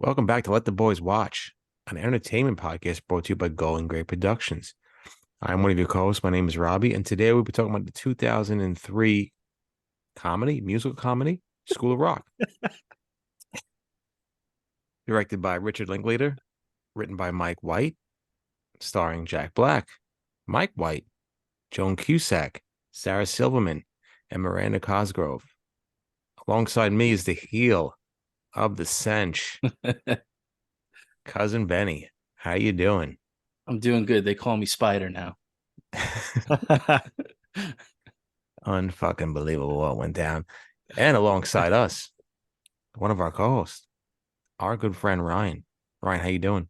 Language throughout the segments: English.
Welcome back to Let the Boys Watch, an entertainment podcast brought to you by Going Great Productions. I'm one of your co-hosts. My name is Robbie, and today we'll be talking about the 2003 musical comedy, School of Rock. Directed by Richard Linklater, written by Mike White, starring Jack Black, Mike White, Joan Cusack, Sarah Silverman, and Miranda Cosgrove. Alongside me is the heel of the cinch, Cousin Benny. How you doing? I'm doing good. They call me Spider now. Unfucking believable what went down. And alongside us, one of our co-hosts, our good friend Ryan. Ryan, how you doing?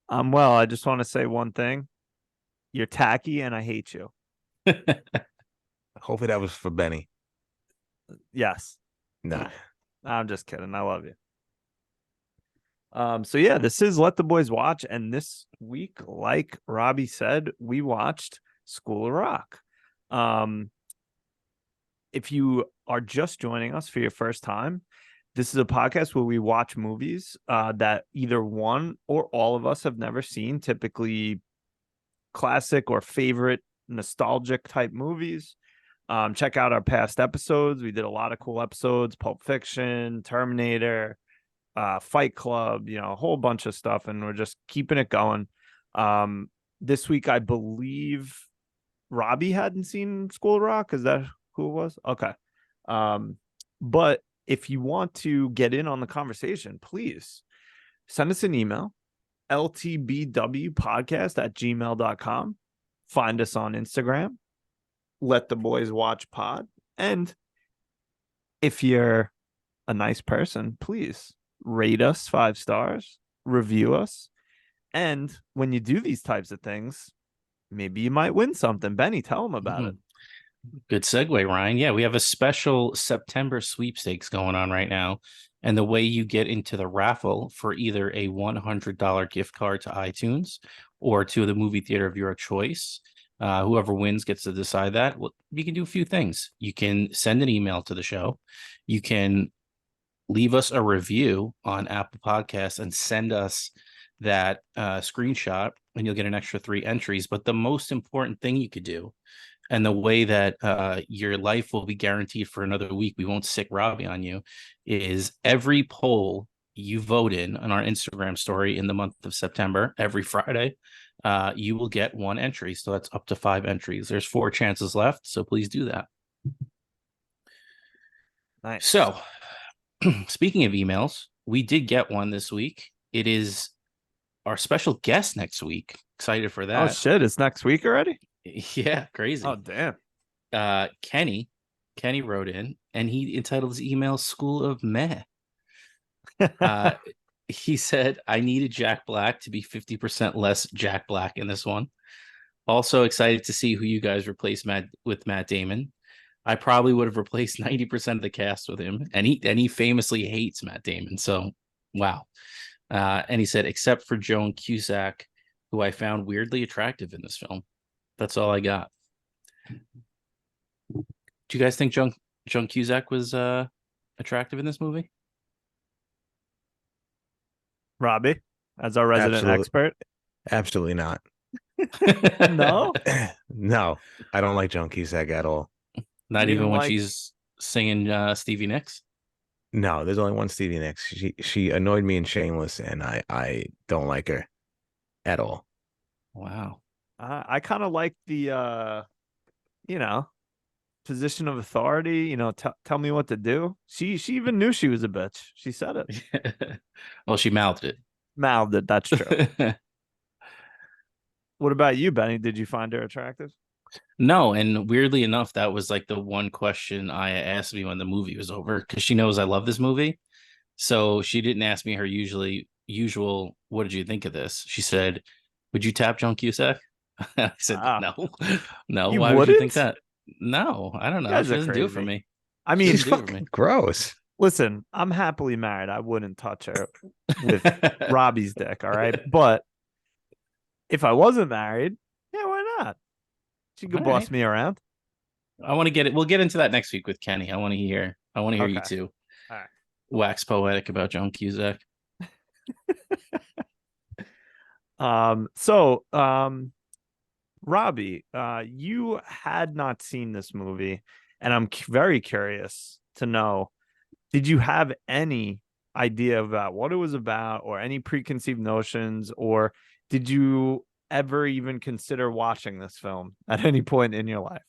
I'm well. I just want to say one thing. You're tacky and I hate you. Hopefully that was for Benny. Yes. No. I'm just kidding. I love you. So yeah, this is Let the Boys Watch, and this week, like Robbie said, we watched School of Rock. If you are just joining us for your first time, this is a podcast where we watch movies that either one or all of us have never seen, typically classic or favorite nostalgic type movies. Check out our past episodes. We did a lot of cool episodes: Pulp Fiction, Terminator, Fight Club, a whole bunch of stuff, and we're just keeping it going. This week, I believe Robbie hadn't seen School of Rock. Is that who it was? Okay. But if you want to get in on the conversation, please send us an email, ltbwpodcast@gmail.com. Find us on Instagram, Let the Boys Watch Pod. And if you're a nice person, please rate us 5 stars, review us. And when you do these types of things, maybe you might win something. Benny, tell them about it. Good segue, Ryan. Yeah, we have a special September sweepstakes going on right now. And the way you get into the raffle for either a $100 gift card to iTunes or to the movie theater of your choice, whoever wins gets to decide that. Well, you can do a few things. You can send an email to the show. You can leave us a review on Apple Podcasts and send us that screenshot, and you'll get an extra 3 entries. But the most important thing you could do, and the way that your life will be guaranteed for another week, we won't sick Robbie on you, is every poll you vote in on our Instagram story in the month of September, every Friday, you will get 1 entry. So that's up to 5 entries. There's 4 chances left, so please do that. Nice. So, speaking of emails, we did get one this week. It is our special guest next week. Excited for that. Oh, shit. It's next week already? Yeah, crazy. Oh, damn. Kenny wrote in, and he entitled his email School of Meh. He said, I needed Jack Black to be 50% less Jack Black in this one. Also excited to see who you guys replace with Matt Damon. I probably would have replaced 90% of the cast with him, and he famously hates Matt Damon. So, wow. And he said, except for Joan Cusack, who I found weirdly attractive in this film. That's all I got. Do you guys think Joan Cusack was attractive in this movie? Robbie, as our resident expert? Absolutely not. No? No, I don't like Joan Cusack at all. Not even when she's singing Stevie Nicks? No, there's only one Stevie Nicks. She annoyed me in Shameless, and I don't like her at all. Wow. I kind of like the, position of authority. Tell me what to do. She even knew she was a bitch. She said it. Well, she mouthed it. Mouthed it. That's true. What about you, Benny? Did you find her attractive? No, and weirdly enough, that was like the one question I asked me when the movie was over, because she knows I love this movie. So she didn't ask me her usual, what did you think of this? She said, would you tap Joan Cusack? I said, no. You Why wouldn't? would you think that? No, I don't know. She doesn't do it for me. I mean, she's fucking gross. Listen, I'm happily married. I wouldn't touch her with Robbie's dick, all right? But if I wasn't married, yeah, why not? She could boss me around. I want to get it. We'll get into that next week with Kenny. I want to hear you too. All right. Wax poetic about Joan Cusack. Robbie, you had not seen this movie, and I'm very curious to know, did you have any idea about what it was about or any preconceived notions, or did you ever even consider watching this film at any point in your life?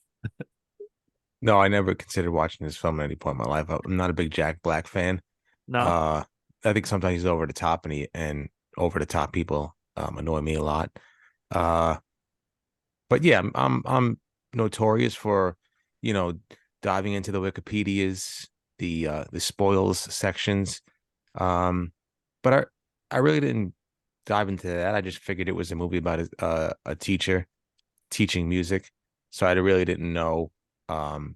No, I never considered watching this film at any point in my life. I'm not a big Jack Black fan. No? Uh, I think sometimes he's over the top, and over the top people annoy me a lot. Uh, but yeah, I'm notorious for, you know, diving into the Wikipedias, the spoils sections. Um, but I really didn't dive into that. I just figured it was a movie about a teacher teaching music, so I really didn't know, um,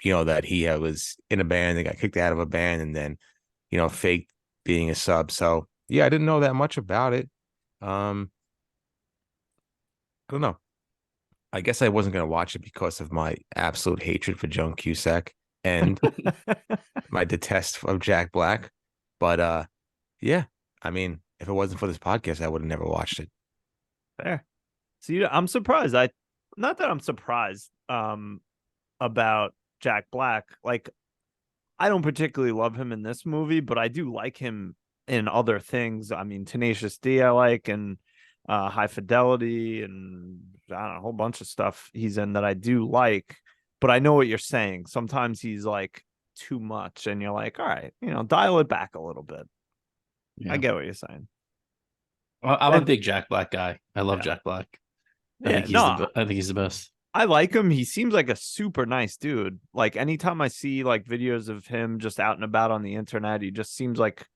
that he was in a band and got kicked out of a band, and then, faked being a sub. So yeah, I didn't know that much about it. Um, I don't know. I guess I wasn't gonna watch it because of my absolute hatred for Joan Cusack and my detest of Jack Black. But yeah, I mean, if it wasn't for this podcast, I would have never watched it. Fair. See, I'm surprised. Not that I'm surprised about Jack Black. Like, I don't particularly love him in this movie, but I do like him in other things. I mean, Tenacious D I like, and High Fidelity, and I don't know, a whole bunch of stuff he's in that I do like. But I know what you're saying. Sometimes he's like too much, and you're like, all right, dial it back a little bit. I Yeah. get what you're saying. I'm a And big Jack Black guy. I love yeah, Jack Black. yeah, no, I think he's the best. I like him. He seems like a super nice dude. Like anytime I see like videos of him just out and about on the internet, he just seems like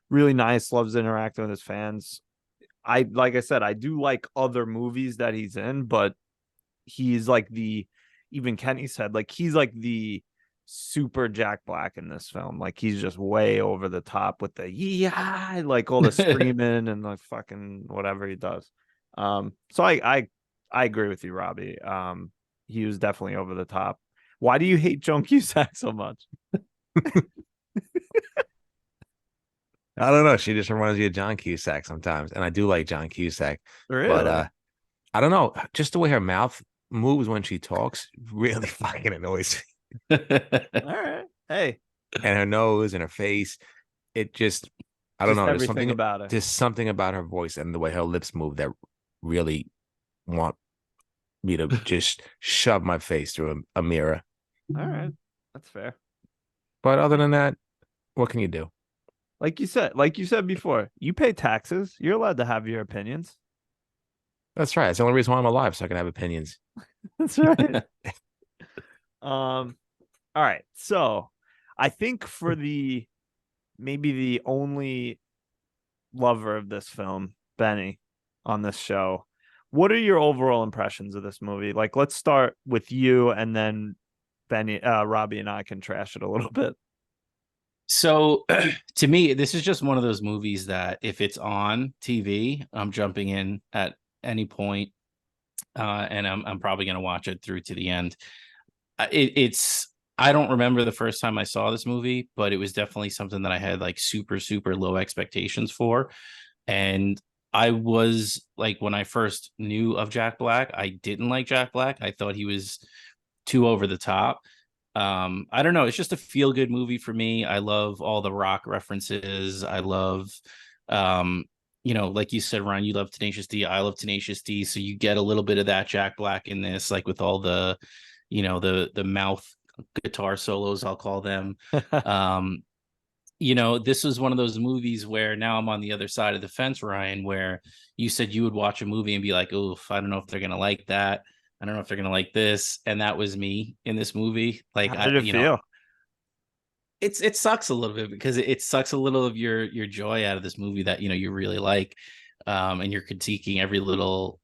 really nice, loves interacting with his fans. Like I said, I do like other movies that he's in, but he's like even Kenny said, like he's like the super Jack Black in this film. Like he's just way over the top with the yeah, like all the screaming and the fucking whatever he does. So I agree with you, Robbie. He was definitely over the top. Why do you hate Joan Cusack so much? I don't know. She just reminds me of John Cusack sometimes, and I do like John Cusack, but Really? I don't know. Just the way her mouth moves when she talks really fucking annoys me. All right. Hey, And her nose and her face, it just, I don't just know. everything about it. There's something about her voice and the way her lips move that really want me to just shove my face through a mirror. All right. That's fair. But other than that, what can you do? Like you said before, you pay taxes. You're allowed to have your opinions. That's right. It's the only reason why I'm alive, so I can have opinions. That's right. All right. So I think for the maybe the only lover of this film, Benny, on this show, what are your overall impressions of this movie? Like, let's start with you, and then Robbie and I can trash it a little bit. So to me, this is just one of those movies that if it's on TV, I'm jumping in at any point, and I'm probably going to watch it through to the end. It's I don't remember the first time I saw this movie, but it was definitely something that I had like super super low expectations for, and I was like when I first knew of Jack Black, I didn't like Jack Black. I thought he was too over the top. I don't know, it's just a feel good movie for me. I love all the rock references. I love um like you said, Ryan, you love Tenacious D. I love Tenacious D, so you get a little bit of that Jack Black in this, like with all the the mouth guitar solos, I'll call them. um this was one of those movies where now I'm on the other side of the fence, Ryan, where you said you would watch a movie and be like, oh, I don't know if they're gonna like that. I don't know if they're gonna like this. And that was me in this movie. Like How did it feel? it sucks a little bit because it sucks a little of your joy out of this movie that you really like. And you're critiquing every little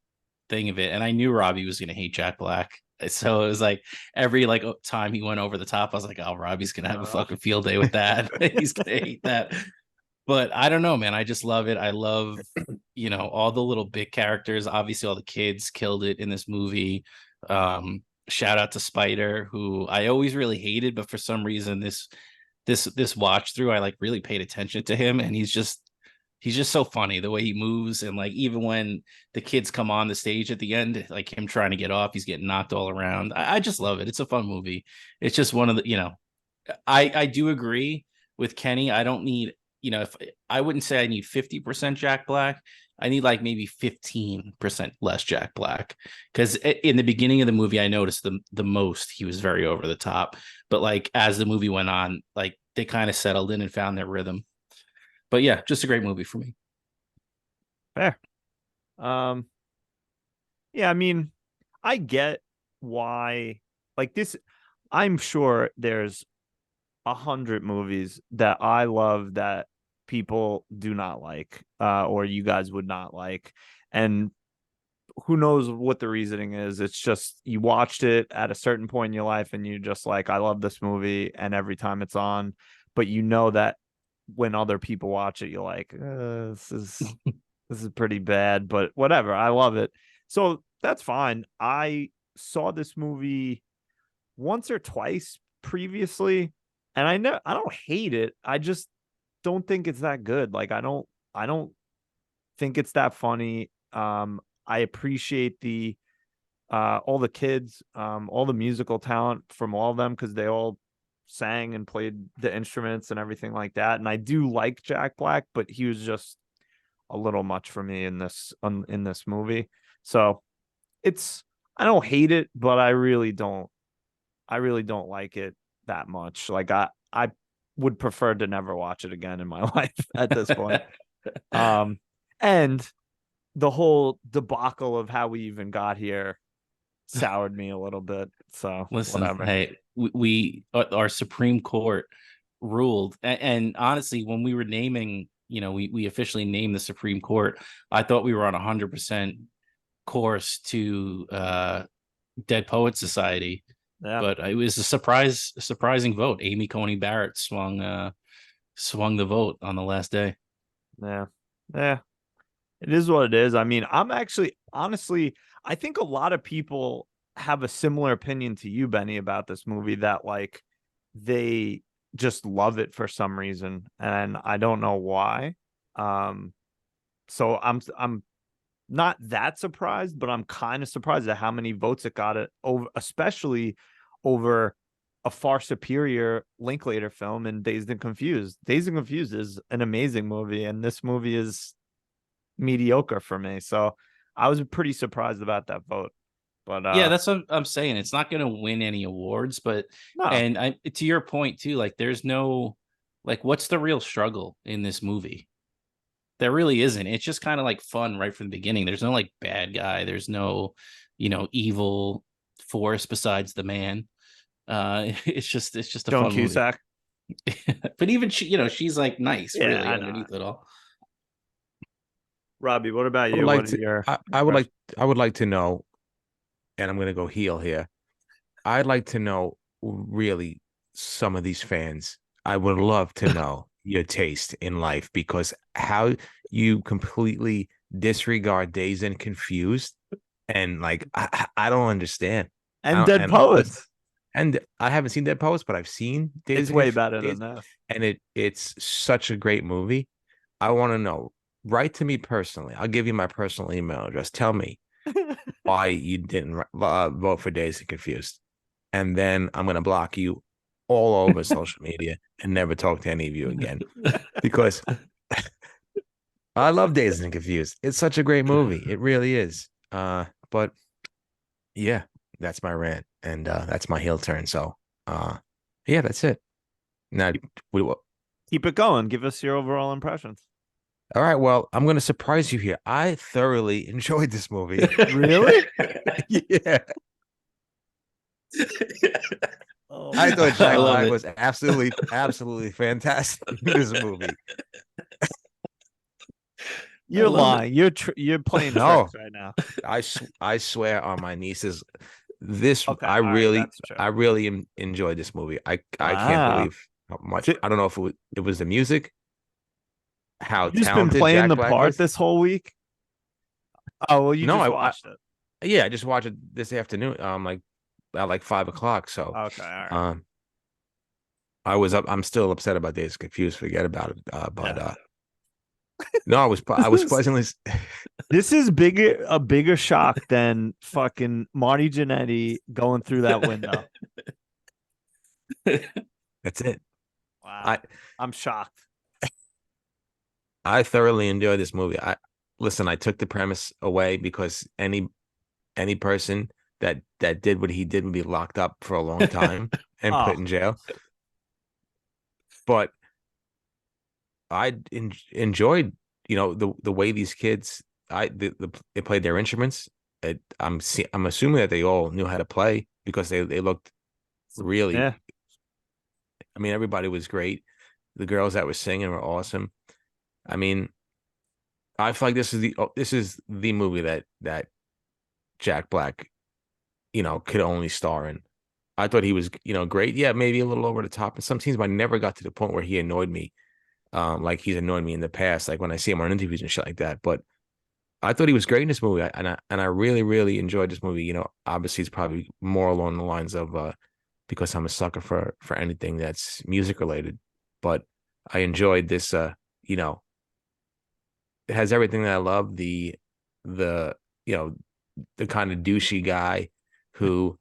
thing of it. And I knew Robbie was gonna hate Jack Black. So it was like every time he went over the top, I was like, oh, Robbie's gonna have a fucking field day with that. He's gonna hate that. But I don't know, man. I just love it. I love, all the little big characters. Obviously, all the kids killed it in this movie. Shout out to Spider, who I always really hated, but for some reason this watch through, I like really paid attention to him, and he's just He's just so funny the way he moves, and like even when the kids come on the stage at the end, like him trying to get off, he's getting knocked all around. I just love it. It's a fun movie. It's just one of the, I do agree with Kenny. I don't need, if I wouldn't say I need 50% Jack Black. I need like maybe 15% less Jack Black, because in the beginning of the movie, I noticed the most he was very over the top. But like as the movie went on, like they kind of settled in and found their rhythm. But yeah, just a great movie for me. Fair. Yeah, I mean, I get why, like this. I'm sure there's 100 movies that I love that people do not like, or you guys would not like, and who knows what the reasoning is. It's just you watched it at a certain point in your life, and you just like, I love this movie, and every time it's on, but you know that when other people watch it, you're like, this is pretty bad, but whatever. I love it. So that's fine. I saw this movie once or twice previously, and I don't hate it. I just don't think it's that good. Like I don't think it's that funny. I appreciate the all the kids, all the musical talent from all of them, because they all sang and played the instruments and everything like that. And I do like Jack Black, but he was just a little much for me in this movie. So it's I don't hate it, but I really don't like it that much. Like I would prefer to never watch it again in my life at this point. And the whole debacle of how we even got here soured me a little bit. So Listen, whatever. hey, our Supreme Court ruled, and honestly, when we were naming, we officially named the Supreme Court, I thought we were on 100% course to Dead Poets Society, Yeah. but it was a surprising vote. Amy Coney Barrett swung the vote on the last day. Yeah. Yeah. It is what it is. I mean, I'm actually honestly, I think a lot of people have a similar opinion to you, Benny, about this movie, that like they just love it for some reason, and I don't know why. So I'm not that surprised, but I'm kind of surprised at how many votes it got, it over, especially over a far superior Linklater film in Dazed and Confused. Dazed and Confused is an amazing movie, and this movie is mediocre for me. So I was pretty surprised about that vote. But Yeah, that's what I'm saying. It's not going to win any awards, but no, and I to your point too, like there's no like what's the real struggle in this movie? There really isn't. It's just kind of like fun right from the beginning. There's no like bad guy. There's no, evil force besides the man. It's just a Joan fun movie. Cusack. But even she, she's like nice, Yeah, really, I know. underneath it all. Robbie, what about I would you? like What are to. your I would like to know, and I'm going to go heel here. I'd like to know really some of these fans. I would love to know your taste in life, because how you completely disregard Dazed and Confused, and like I don't understand. and Dead Poets? And I haven't seen Dead Poets, but I've seen Dazed It's and way better than Confused, that. and it's such a great movie. I want to know. Write to me personally. I'll give you my personal email address. Tell me why you didn't vote for Dazed and Confused, and then I'm gonna block you all over social media and never talk to any of you again, because I love Dazed and Confused. It's such a great movie. It really is. But yeah, that's my rant, and that's my heel turn. So yeah, that's it. Now Keep it going. Give us your overall impressions. all right, well, I'm gonna surprise you here. I thoroughly enjoyed this movie. Really? Yeah. Oh, I thought I Jack love Black it. was absolutely fantastic in this movie. you're love it. lying. You're playing No. tricks right now. I swear on my nieces, this Okay, I all right, really that's true. I really enjoyed this movie. I can't Wow. believe how much. So- I don't know if it was the music, how You've just been talented playing Jack the Black part is. this whole week. Oh well, you No, just watched it. yeah, I just watched it this afternoon. Like at like 5 o'clock. So Okay, all right. I was up. I'm still upset about Days Confused. Forget about it. But Yeah. No, I was pleasantly. This is a bigger shock than fucking Marty Jannetty going through that window. That's it. Wow. I'm shocked. I thoroughly enjoyed this movie. I took the premise away because any person that did what he did would be locked up for a long time and put Oh, in jail. But I enjoyed, the way these kids, they played their instruments. I'm assuming that they all knew how to play because they looked really. yeah. I mean, everybody was great. The girls that were singing were awesome. I mean, I feel like this is the movie that Jack Black, could only star in. I thought he was, great. Yeah, maybe a little over the top in some scenes, but I never got to the point where he annoyed me. Like he's annoyed me in the past, like when I see him on interviews and shit like that. But I thought he was great in this movie, and I really, really enjoyed this movie. Obviously, it's probably more along the lines of because I'm a sucker for anything that's music related. But I enjoyed this. It has everything that I love. The the kind of douchey guy who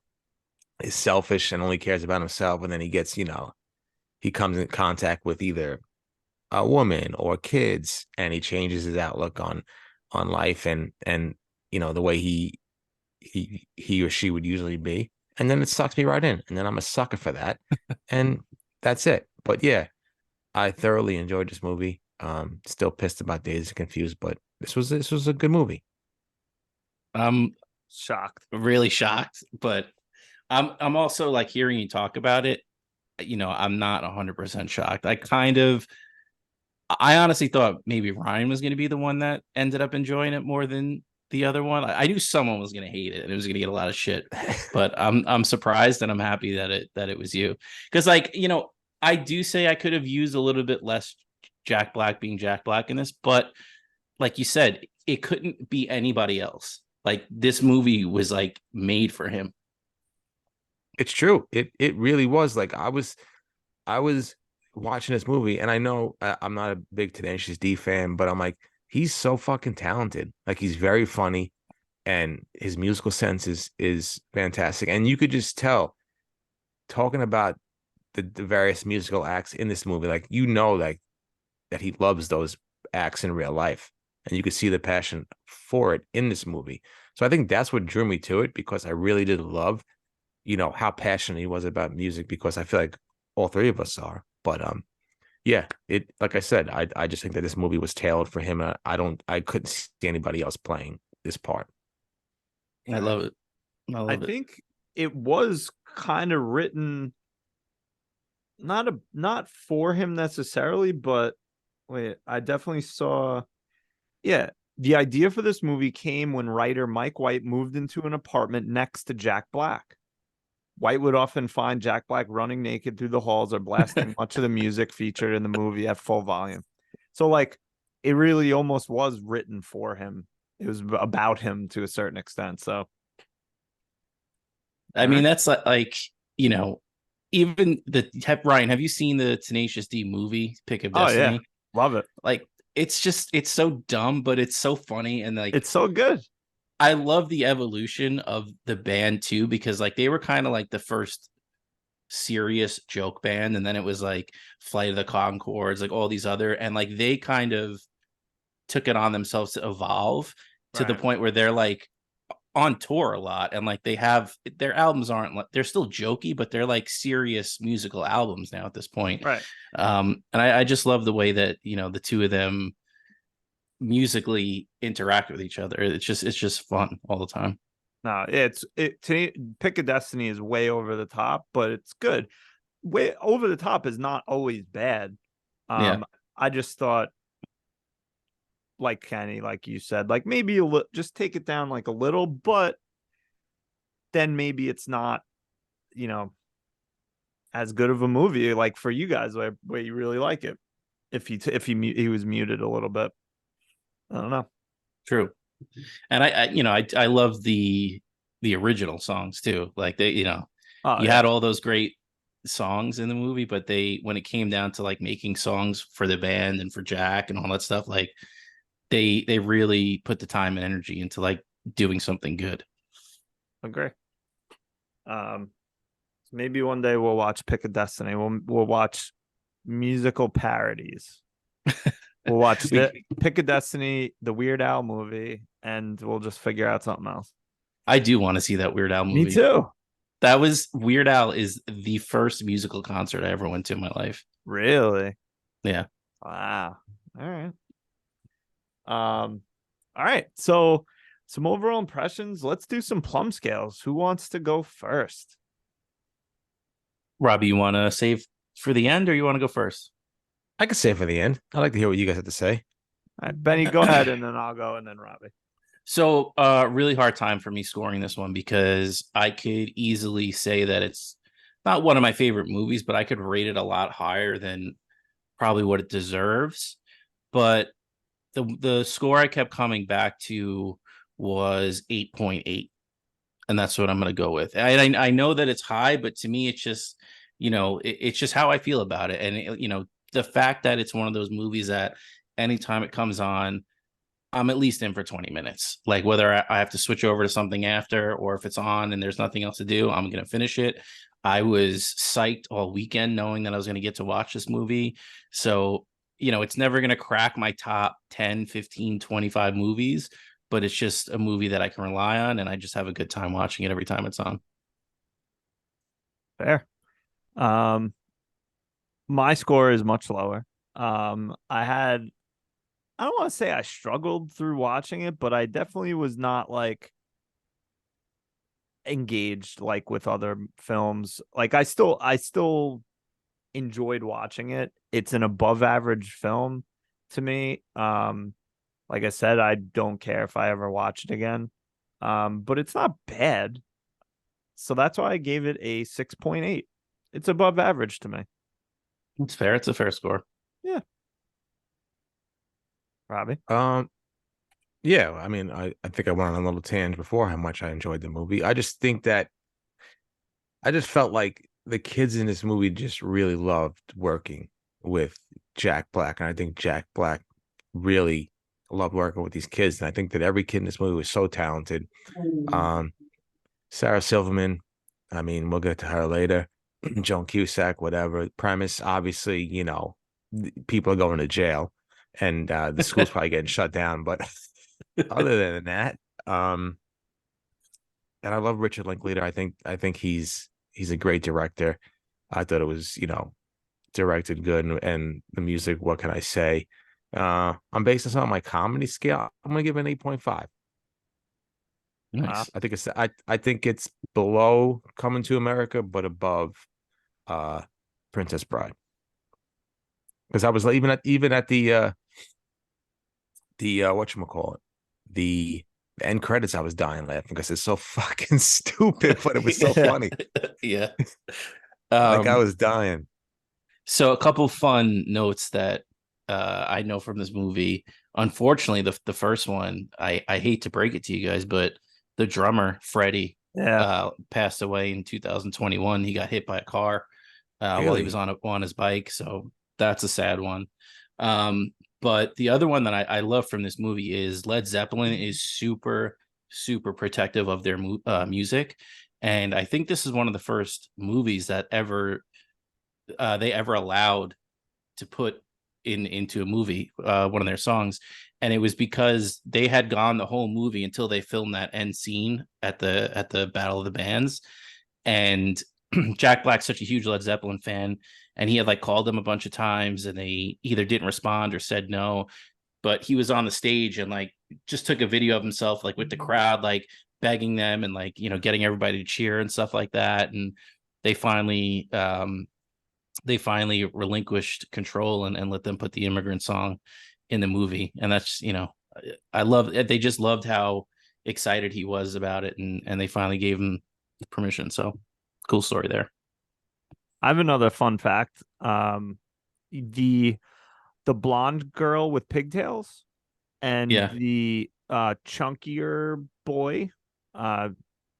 is selfish and only cares about himself, and then he gets he comes in contact with either a woman or kids, and he changes his outlook on life and the way he or she would usually be, and then it sucks me right in, and then I'm a sucker for that, and that's it. But yeah, I thoroughly enjoyed this movie. Still pissed about Dazed and Confused, but this was a good movie. I'm Shocked. really shocked, but I'm also like hearing you talk about it. I'm not 100% shocked. I honestly thought maybe Ryan was going to be the one that ended up enjoying it more than the other one. I knew someone was going to hate it and it was going to get a lot of shit, but I'm surprised and I'm happy that it was you, because I do say I could have used a little bit less Jack Black being Jack Black in this, but like you said, it couldn't be anybody else. Like this movie was like made for him. It's true. It really was. Like I was watching this movie, and I know I'm not a big Tenacious D fan, but I'm like, he's so fucking talented. Like he's very funny, and his musical sense is fantastic. And you could just tell, talking about the various musical acts in this movie, like like that he loves those acts in real life, and you could see the passion for it in this movie. So I think that's what drew me to it, because I really did love, how passionate he was about music, because I feel like all three of us are. But yeah, it, like I said, I just think that this movie was tailored for him. I couldn't see anybody else playing this part. I love it. I think it was kind of written not for him necessarily, but wait, I definitely saw. Yeah, the idea for this movie came when writer Mike White moved into an apartment next to Jack Black. White would often find Jack Black running naked through the halls or blasting much of the music featured in the movie at full volume. So, like, it really almost was written for him. It was about him to a certain extent. So, I mean, that's even Ryan, have you seen the Tenacious D movie, Pick of Destiny? yeah, love it. Like, it's so dumb, but it's so funny. And like, it's so good. I love the evolution of the band too, because like they were kind of like the first serious joke band, and then it was like Flight of the Conchords, like all these other, and like they kind of took it on themselves to evolve to the point where they're like on tour a lot, and like they have their albums aren't like, they're still jokey, but they're like serious musical albums now at this point. Right. And I just love the way that the two of them musically interact with each other. It's just fun all the time. No, Pick a Destiny is way over the top, but it's good. Way over the top is not always bad. Yeah. I just thought, like Kenny, like you said, like maybe just take it down like a little, but then maybe it's not, as good of a movie like for you guys where you really like it. If he was muted a little bit. I don't know. True. And I love the original songs too. Like they, you had all those great songs in the movie, but when it came down to like making songs for the band and for Jack and all that stuff, like they really put the time and energy into like doing something good. Agree. Maybe one day we'll watch Pick a Destiny. We'll watch musical parodies. We'll watch the Pick a Destiny, the Weird Al movie, and we'll just figure out something else. I do want to see that Weird Al movie. Me too. That was Weird Al is the first musical concert I ever went to in my life. Really? Yeah. Wow. All right. All right. So some overall impressions. Let's do some plum scales. Who wants to go first? Robbie, you want to save for the end or you want to go first? I could say for the end. I'd like to hear what you guys have to say. All right, Benny, go ahead, and then I'll go, and then Robbie. So, really hard time for me scoring this one because I could easily say that it's not one of my favorite movies, but I could rate it a lot higher than probably what it deserves. But the score I kept coming back to was 8.8, and that's what I'm going to go with. I know that it's high, but to me, it's just it's just how I feel about it, and the fact that it's one of those movies that anytime it comes on, I'm at least in for 20 minutes. Like whether I have to switch over to something after or if it's on and there's nothing else to do, I'm going to finish it. I was psyched all weekend knowing that I was going to get to watch this movie. So, it's never going to crack my top 10, 15, 25 movies, but it's just a movie that I can rely on. And I just have a good time watching it every time it's on. Fair. My score is much lower. I don't want to say I struggled through watching it, but I definitely was not like engaged like with other films. Like I still enjoyed watching it. It's an above average film to me. Like I said, I don't care if I ever watch it again. But it's not bad. So that's why I gave it a 6.8. It's above average to me. It's fair. It's a fair score. Yeah. Robbie? Yeah, I mean, I think I went on a little tangent before how much I enjoyed the movie. I just felt like the kids in this movie just really loved working with Jack Black. And I think Jack Black really loved working with these kids. And I think that every kid in this movie was so talented. Sarah Silverman, I mean, we'll get to her later. Joan Cusack, whatever. Premise, obviously, people are going to jail. And the school's probably getting shut down. But other than that, and I love Richard Linklater. I think he's a great director. I thought it was, directed good, and the music, what can I say? I'm basing this on my comedy scale. I'm gonna give it an 8.5. Nice. I think it's below Coming to America, but above Princess Bride. Because I was even at the whatchamacallit, the end credits, I was dying laughing because it's so fucking stupid, but it was so funny. Yeah. Like I was dying. So a couple fun notes that I know from this movie. Unfortunately, the first one, I hate to break it to you guys, but the drummer, Freddie, passed away in 2021. He got hit by a car while he was on his bike. So that's a sad one. But the other one that I love from this movie is Led Zeppelin is super, super protective of their music. And I think this is one of the first movies that they ever allowed to put into a movie, one of their songs. And it was because they had gone the whole movie until they filmed that end scene at the Battle of the Bands. And Jack Black's such a huge Led Zeppelin fan, and he had like called them a bunch of times and they either didn't respond or said no. But he was on the stage and like just took a video of himself like with the crowd, like begging them and like, getting everybody to cheer and stuff like that. And they finally relinquished control and let them put the Immigrant Song in the movie. And that's, they just loved how excited he was about it, and they finally gave him permission. So cool story there. I have another fun fact. The blonde girl with pigtails and the chunkier boy,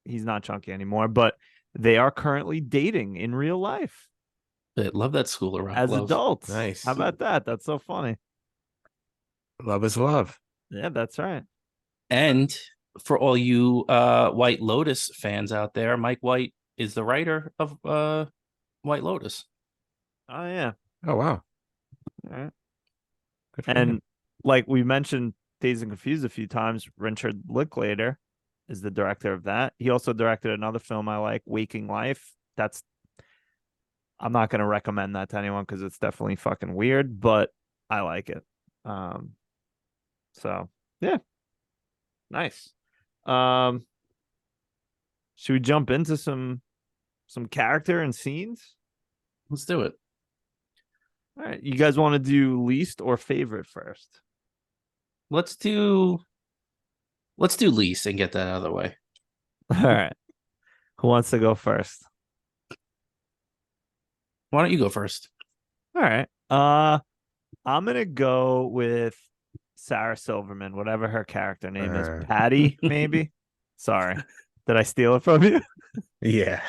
he's not chunky anymore, but they are currently dating in real life. I love that School of Rock as love. Adults. Nice. How about that? That's so funny. Love is love. Yeah, that's right. And for all you White Lotus fans out there, Mike White is the writer of White Lotus. Oh yeah. Oh wow, All right. good for him. And like we mentioned Dazed and Confused a few times, Richard Linklater is the director of that. He also directed another film I like, Waking Life. I'm not going to recommend that to anyone because it's definitely fucking weird, but I like it. Um, so yeah, nice. Um, should we jump into some character and scenes? Let's do it. All right, you guys want to do least or favorite first? Let's do lease and get that out of the way. All right, who wants to go first? Why don't you go first? All right, I'm gonna go with Sarah Silverman, whatever her character name is, Uh, Patty, maybe. Sorry, did I steal it from you? yeah.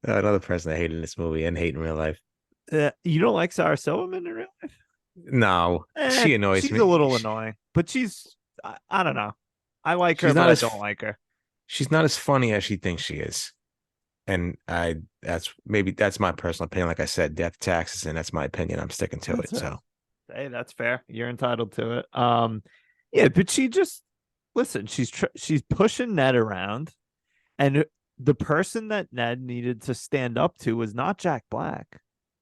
Another person I hate in this movie and hate in real life. You don't like Sarah Silverman in real life? No, she annoys She's me. a little annoying, but I don't know. I like her, She's not but I as don't like her. she's not as funny as she thinks she is. And that's my personal opinion. Like I said, death taxes, and that's my opinion. I'm sticking to That's it. So Hey, that's fair. You're entitled to it. Yeah, but she just listen. She's pushing Ned around, and the person that Ned needed to stand up to was not Jack Black,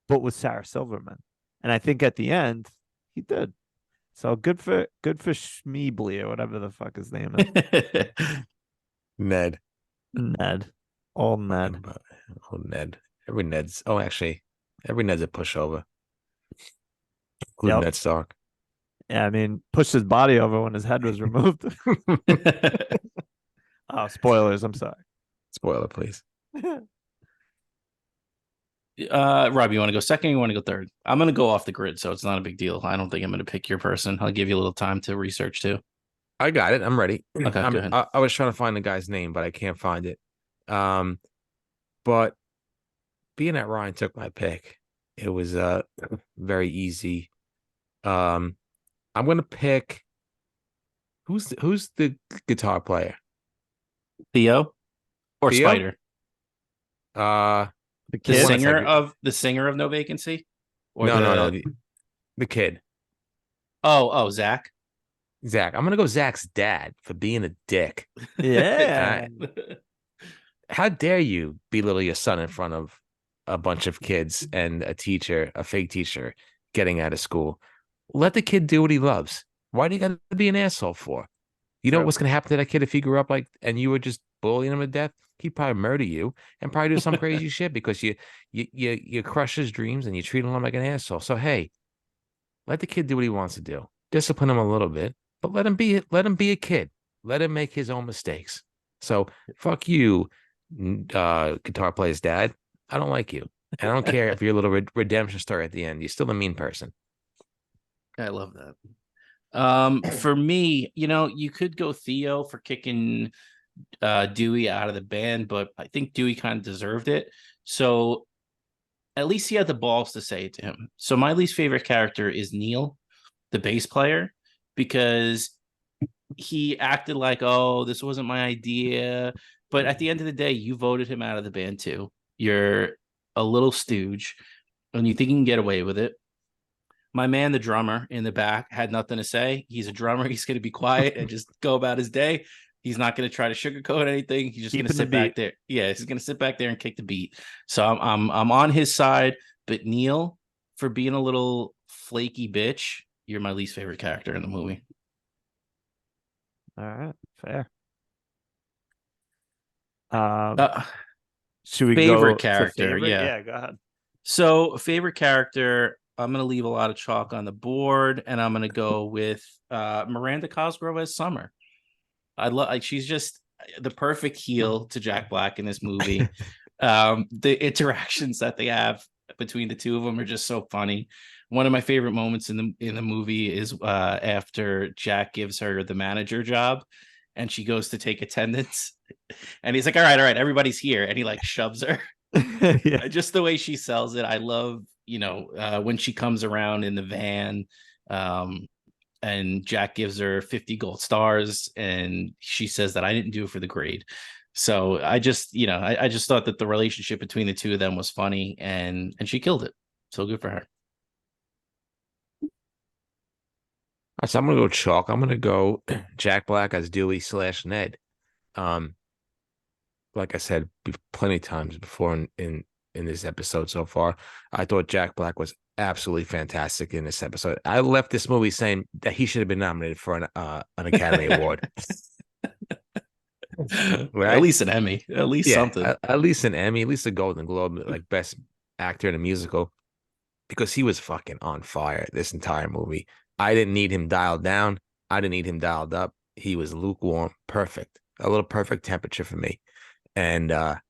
but was Sarah Silverman. And I think at the end, he did. So good for Schmeebly or whatever the fuck his name is. Ned. Ned. Old Ned. Oh, Ned. Actually, every Ned's a pushover, including Yep. Ned Stark. Yeah, I mean, pushed his body over when his head was removed. Oh, spoilers. I'm sorry. Spoiler, please. Rob, you want to go second? Or you want to go third? I'm gonna go off the grid, so it's not a big deal. I don't think I'm gonna pick your person. I'll give you a little time to research too. I got it. I'm ready. Okay, go ahead. I was trying to find the guy's name, but I can't find it. But being that Ryan took my pick, it was very easy. I'm gonna pick who's the guitar player? Theo or Theo? Spider? Uh, The The kid. One singer second. of No Vacancy? Or no, the kid. Oh, Zach. Zach. I'm gonna go Zach's dad for being a dick. Yeah. How dare you belittle your son in front of a bunch of kids and a teacher, a fake teacher, getting out of school? Let the kid do what he loves. Why do you got to be an asshole for? You know True. what's going to happen to that kid if he grew up and you were just bullying him to death? He'd probably murder you and probably do some crazy shit because you crush his dreams and you treat him like an asshole. So hey, let the kid do what he wants to do. Discipline him a little bit, but let him be a kid. Let him make his own mistakes. So fuck you, guitar player's dad. I don't like you. And I don't care if you're a little redemption story at the end. You're still a mean person. I love that. For me, you could go Theo for kicking Dewey out of the band, but I think Dewey kind of deserved it. So at least he had the balls to say it to him. So my least favorite character is Neil, the bass player, because he acted like, oh, this wasn't my idea. But at the end of the day, you voted him out of the band too. You're a little stooge and you think you can get away with it. My man, the drummer in the back, had nothing to say. He's a drummer. He's going to be quiet and just go about his day. He's not going to try to sugarcoat anything. He's just going to sit back there. Yeah, he's going to sit back there and kick the beat. So I'm on his side. But Neil, for being a little flaky bitch, you're my least favorite character in the movie. All right. Fair. Should we favorite go character? favorite? Yeah, go ahead. So favorite character, I'm gonna leave a lot of chalk on the board, and I'm gonna go with Miranda Cosgrove as Summer. I love she's just the perfect heel to Jack Black in this movie. The interactions that they have between the two of them are just so funny. One of my favorite moments in the movie is after Jack gives her the manager job and she goes to take attendance and he's like, all right, everybody's here, and he like shoves her. Yeah. Just the way she sells it. I love when she comes around in the van. and Jack gives her 50 gold stars, and she says that I didn't do it for the grade. So I just, I just thought that the relationship between the two of them was funny, and she killed it. So good for her. All right, so I'm gonna go chalk. I'm gonna go Jack Black as Dewey/Ned. Um, like I said plenty of times before in this episode so far, I thought Jack Black was absolutely fantastic in this episode. I left this movie saying that he should have been nominated for an Academy Award. Right? At least an Emmy, at least something. At least an Emmy, at least a Golden Globe, like best actor in a musical, because he was fucking on fire this entire movie. I didn't need him dialed down. I didn't need him dialed up. He was lukewarm, perfect, a little perfect temperature for me. And that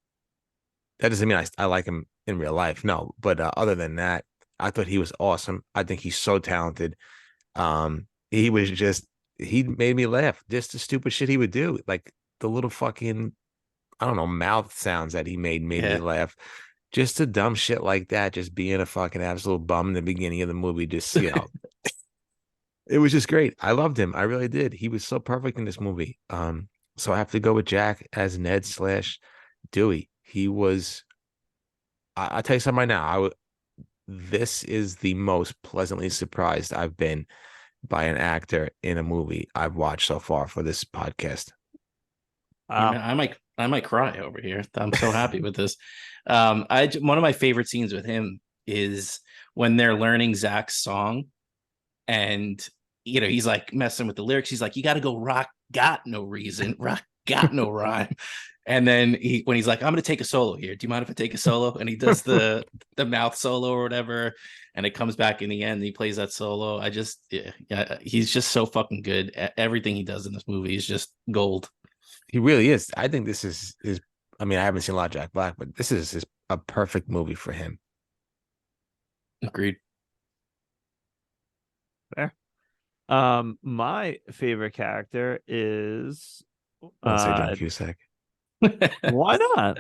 doesn't mean I like him in real life. No, but other than that, I thought he was awesome. I think he's so talented. He was just, he made me laugh. Just the stupid shit he would do. Like the little fucking, I don't know, mouth sounds that he made me laugh. Just the dumb shit like that. Just being a fucking absolute bum in the beginning of the movie. Just, it was just great. I loved him. I really did. He was so perfect in this movie. So I have to go with Jack as Ned/Dewey. He was, I'll tell you something right now. This is the most pleasantly surprised I've been by an actor in a movie I've watched so far for this podcast. I might cry over here. I'm so happy with this. One of my favorite scenes with him is when they're learning Zach's song, and he's like messing with the lyrics. He's like, "You got to go rock, got no reason, rock, got no rhyme." And then when he's like, "I'm gonna take a solo here. Do you mind if I take a solo?" And he does the mouth solo or whatever, and it comes back in the end. And he plays that solo. He's just so fucking good. Everything he does in this movie is just gold. He really is. I think this is I mean, I haven't seen a lot of Jack Black, but this is a perfect movie for him. Agreed. Fair. My favorite character is I'll say John Cusack. Why not?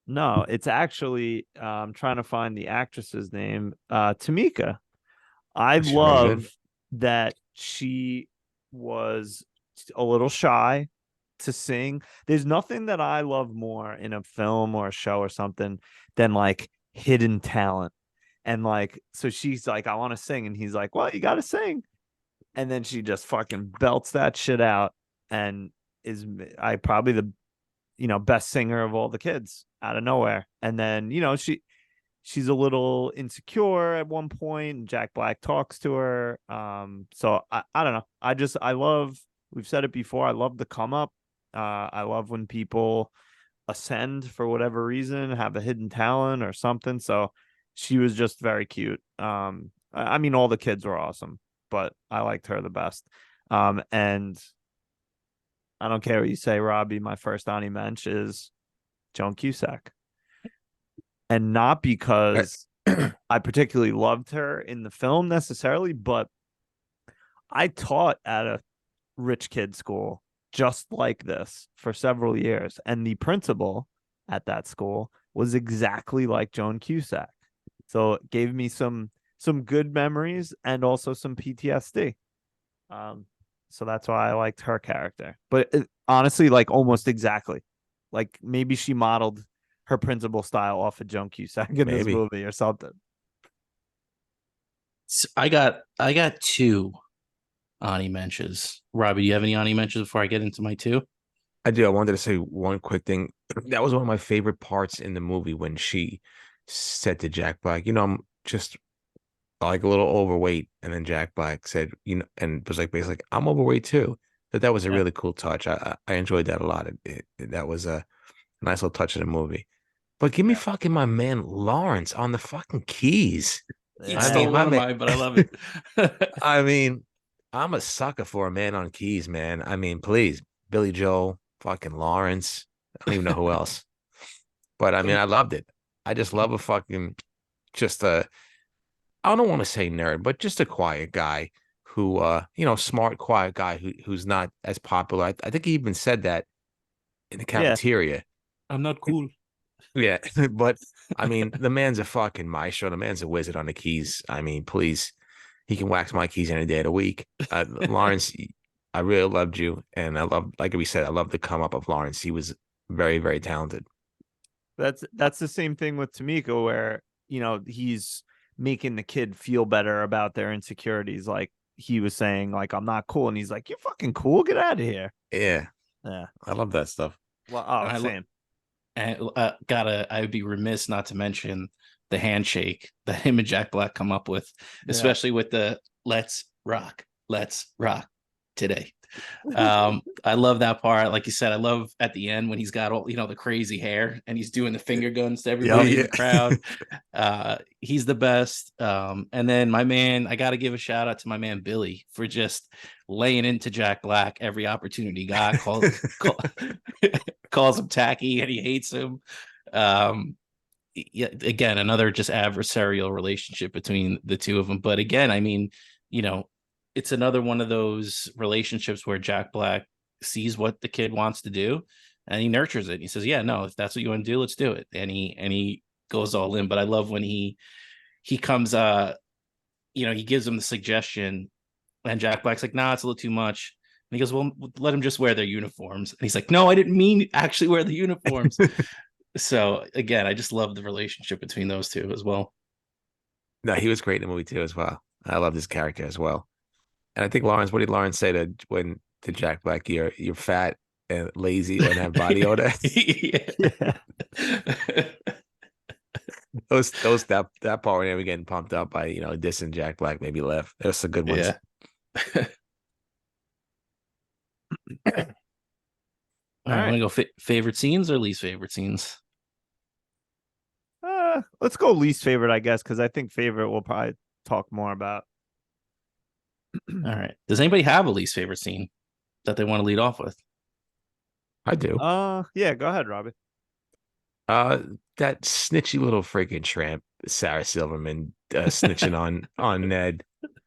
No, it's actually I'm trying to find the actress's name. Tamika. I love that she was a little shy to sing. There's nothing that I love more in a film or a show or something than like hidden talent. And like, so she's like, "I want to sing," and he's like, "Well, you got to sing." And then she just fucking belts that shit out and is probably the best singer of all the kids out of nowhere. And then she's a little insecure at one point, and Jack Black talks to her. So I don't know. I love, we've said it before, I love the come up. I love when people ascend for whatever reason, have a hidden talent or something. So she was just very cute. I mean, all the kids were awesome, but I liked her the best. And I don't care what you say, Robbie, my first Ani Mensch is Joan Cusack. And not because I particularly loved her in the film necessarily, but I taught at a rich kid school just like this for several years. And the principal at that school was exactly like Joan Cusack. So it gave me some good memories and also some PTSD. So that's why I liked her character. But honestly, like almost exactly. Like maybe she modeled her principal style off of Joan Cusack in this movie or something. So I got two Ani Mensches. Robbie, do you have any Ani Mensches before I get into my two? I do. I wanted to say one quick thing. That was one of my favorite parts in the movie when she said to Jack Black, "I'm just like a little overweight," and then Jack Black said, and was like basically, "I'm overweight too." That was a really cool touch. I enjoyed that a lot. That was a nice little touch in the movie. But give me fucking my man Lawrence on the fucking keys. He stole one of mine, but I love it. I mean, I'm a sucker for a man on keys, man. I mean, please, Billy Joel, fucking Lawrence. I don't even know who else. But I mean, I loved it. I just love a fucking I don't want to say nerd, but just a quiet guy who smart, quiet guy who's not as popular. I think he even said that in the cafeteria. I'm not cool. Yeah, but I mean, the man's a fucking maestro. The man's a wizard on the keys. I mean, please, he can wax my keys any day of the week. Lawrence, I really loved you, and I love, like we said, I love the come up of Lawrence. He was very, very talented. That's the same thing with Tamika, where he's making the kid feel better about their insecurities. Like he was saying, like, I'm not cool, and he's like, you're fucking cool. Get out of here. Yeah, Yeah. I love that stuff. Well, And same. I would be remiss not to mention the handshake that him and Jack Black come up with, Yeah. especially with the let's rock today. I love that part. Like you said, I love at the end when he's got all the crazy hair and he's doing the finger guns to everybody in the crowd. He's the best. And then my man, I got to give a shout out to my man Billy for just laying into Jack Black every opportunity he got. Calls him tacky and he hates him. Yeah, again, another just adversarial relationship between the two of them. But again, I mean, it's another one of those relationships where Jack Black sees what the kid wants to do and he nurtures it. He says, yeah, no, if that's what you want to do, let's do it. And he goes all in. But I love when he comes, he gives him the suggestion and Jack Black's like, nah, it's a little too much. And he goes, well, let him just wear their uniforms. And he's like, no, I didn't mean actually wear the uniforms. So again, I just love the relationship between those two as well. No, he was great in the movie too as well. I love his character as well. And I think Lawrence, what did Lawrence say to Jack Black? You're fat and lazy and have body odor. Yeah. that part when they were getting pumped up by dissing Jack Black made me laugh. There's some good ones. Yeah. All right, want to go favorite scenes or least favorite scenes? Let's go least favorite, I guess, because I think favorite we'll probably talk more about. All right. Does anybody have a least favorite scene that they want to lead off with? I do. Yeah, go ahead, Robbie. That snitchy little freaking tramp, Sarah Silverman, snitching on Ned.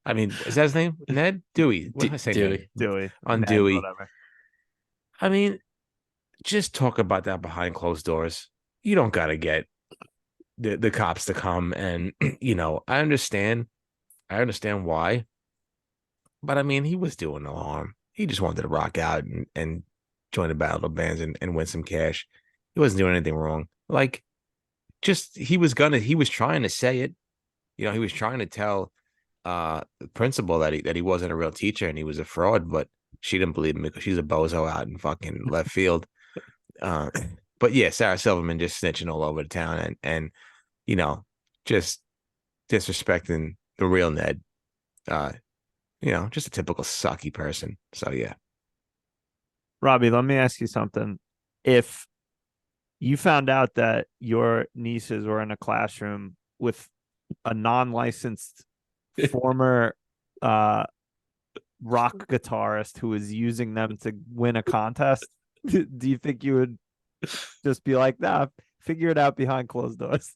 I mean, is that his name? Ned? Dewey. What did I say? Dewey. Dewey. On Ned, Dewey. Whatever. I mean, just talk about that behind closed doors. You don't gotta get the cops to come and I understand why. But I mean, he was doing no harm. He just wanted to rock out and join the battle of bands and win some cash. He wasn't doing anything wrong. Like, just he was trying to say it. He was trying to tell the principal that he wasn't a real teacher and he was a fraud, but she didn't believe him because she's a bozo out in fucking left field. But yeah, Sarah Silverman just snitching all over the town and just disrespecting the real Ned. Just a typical sucky person. So yeah. Robbie, let me ask you something. If you found out that your nieces were in a classroom with a non-licensed former rock guitarist who was using them to win a contest, do you think you would just be like, nah, figure it out behind closed doors?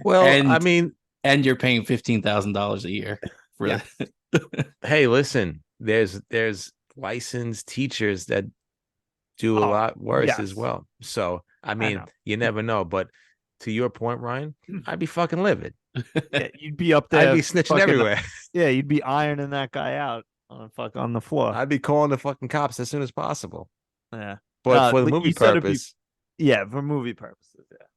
Well, I mean, and you're paying $15,000 a year for that. Hey, listen, there's licensed teachers that do a lot worse as well. So I mean, you never know. But to your point, Ryan, I'd be fucking livid. Yeah, you'd be up there. I'd be snitching everywhere. Yeah, you'd be ironing that guy out on the floor. I'd be calling the fucking cops as soon as possible. Yeah, but for the movie purpose, for movie purposes, yeah.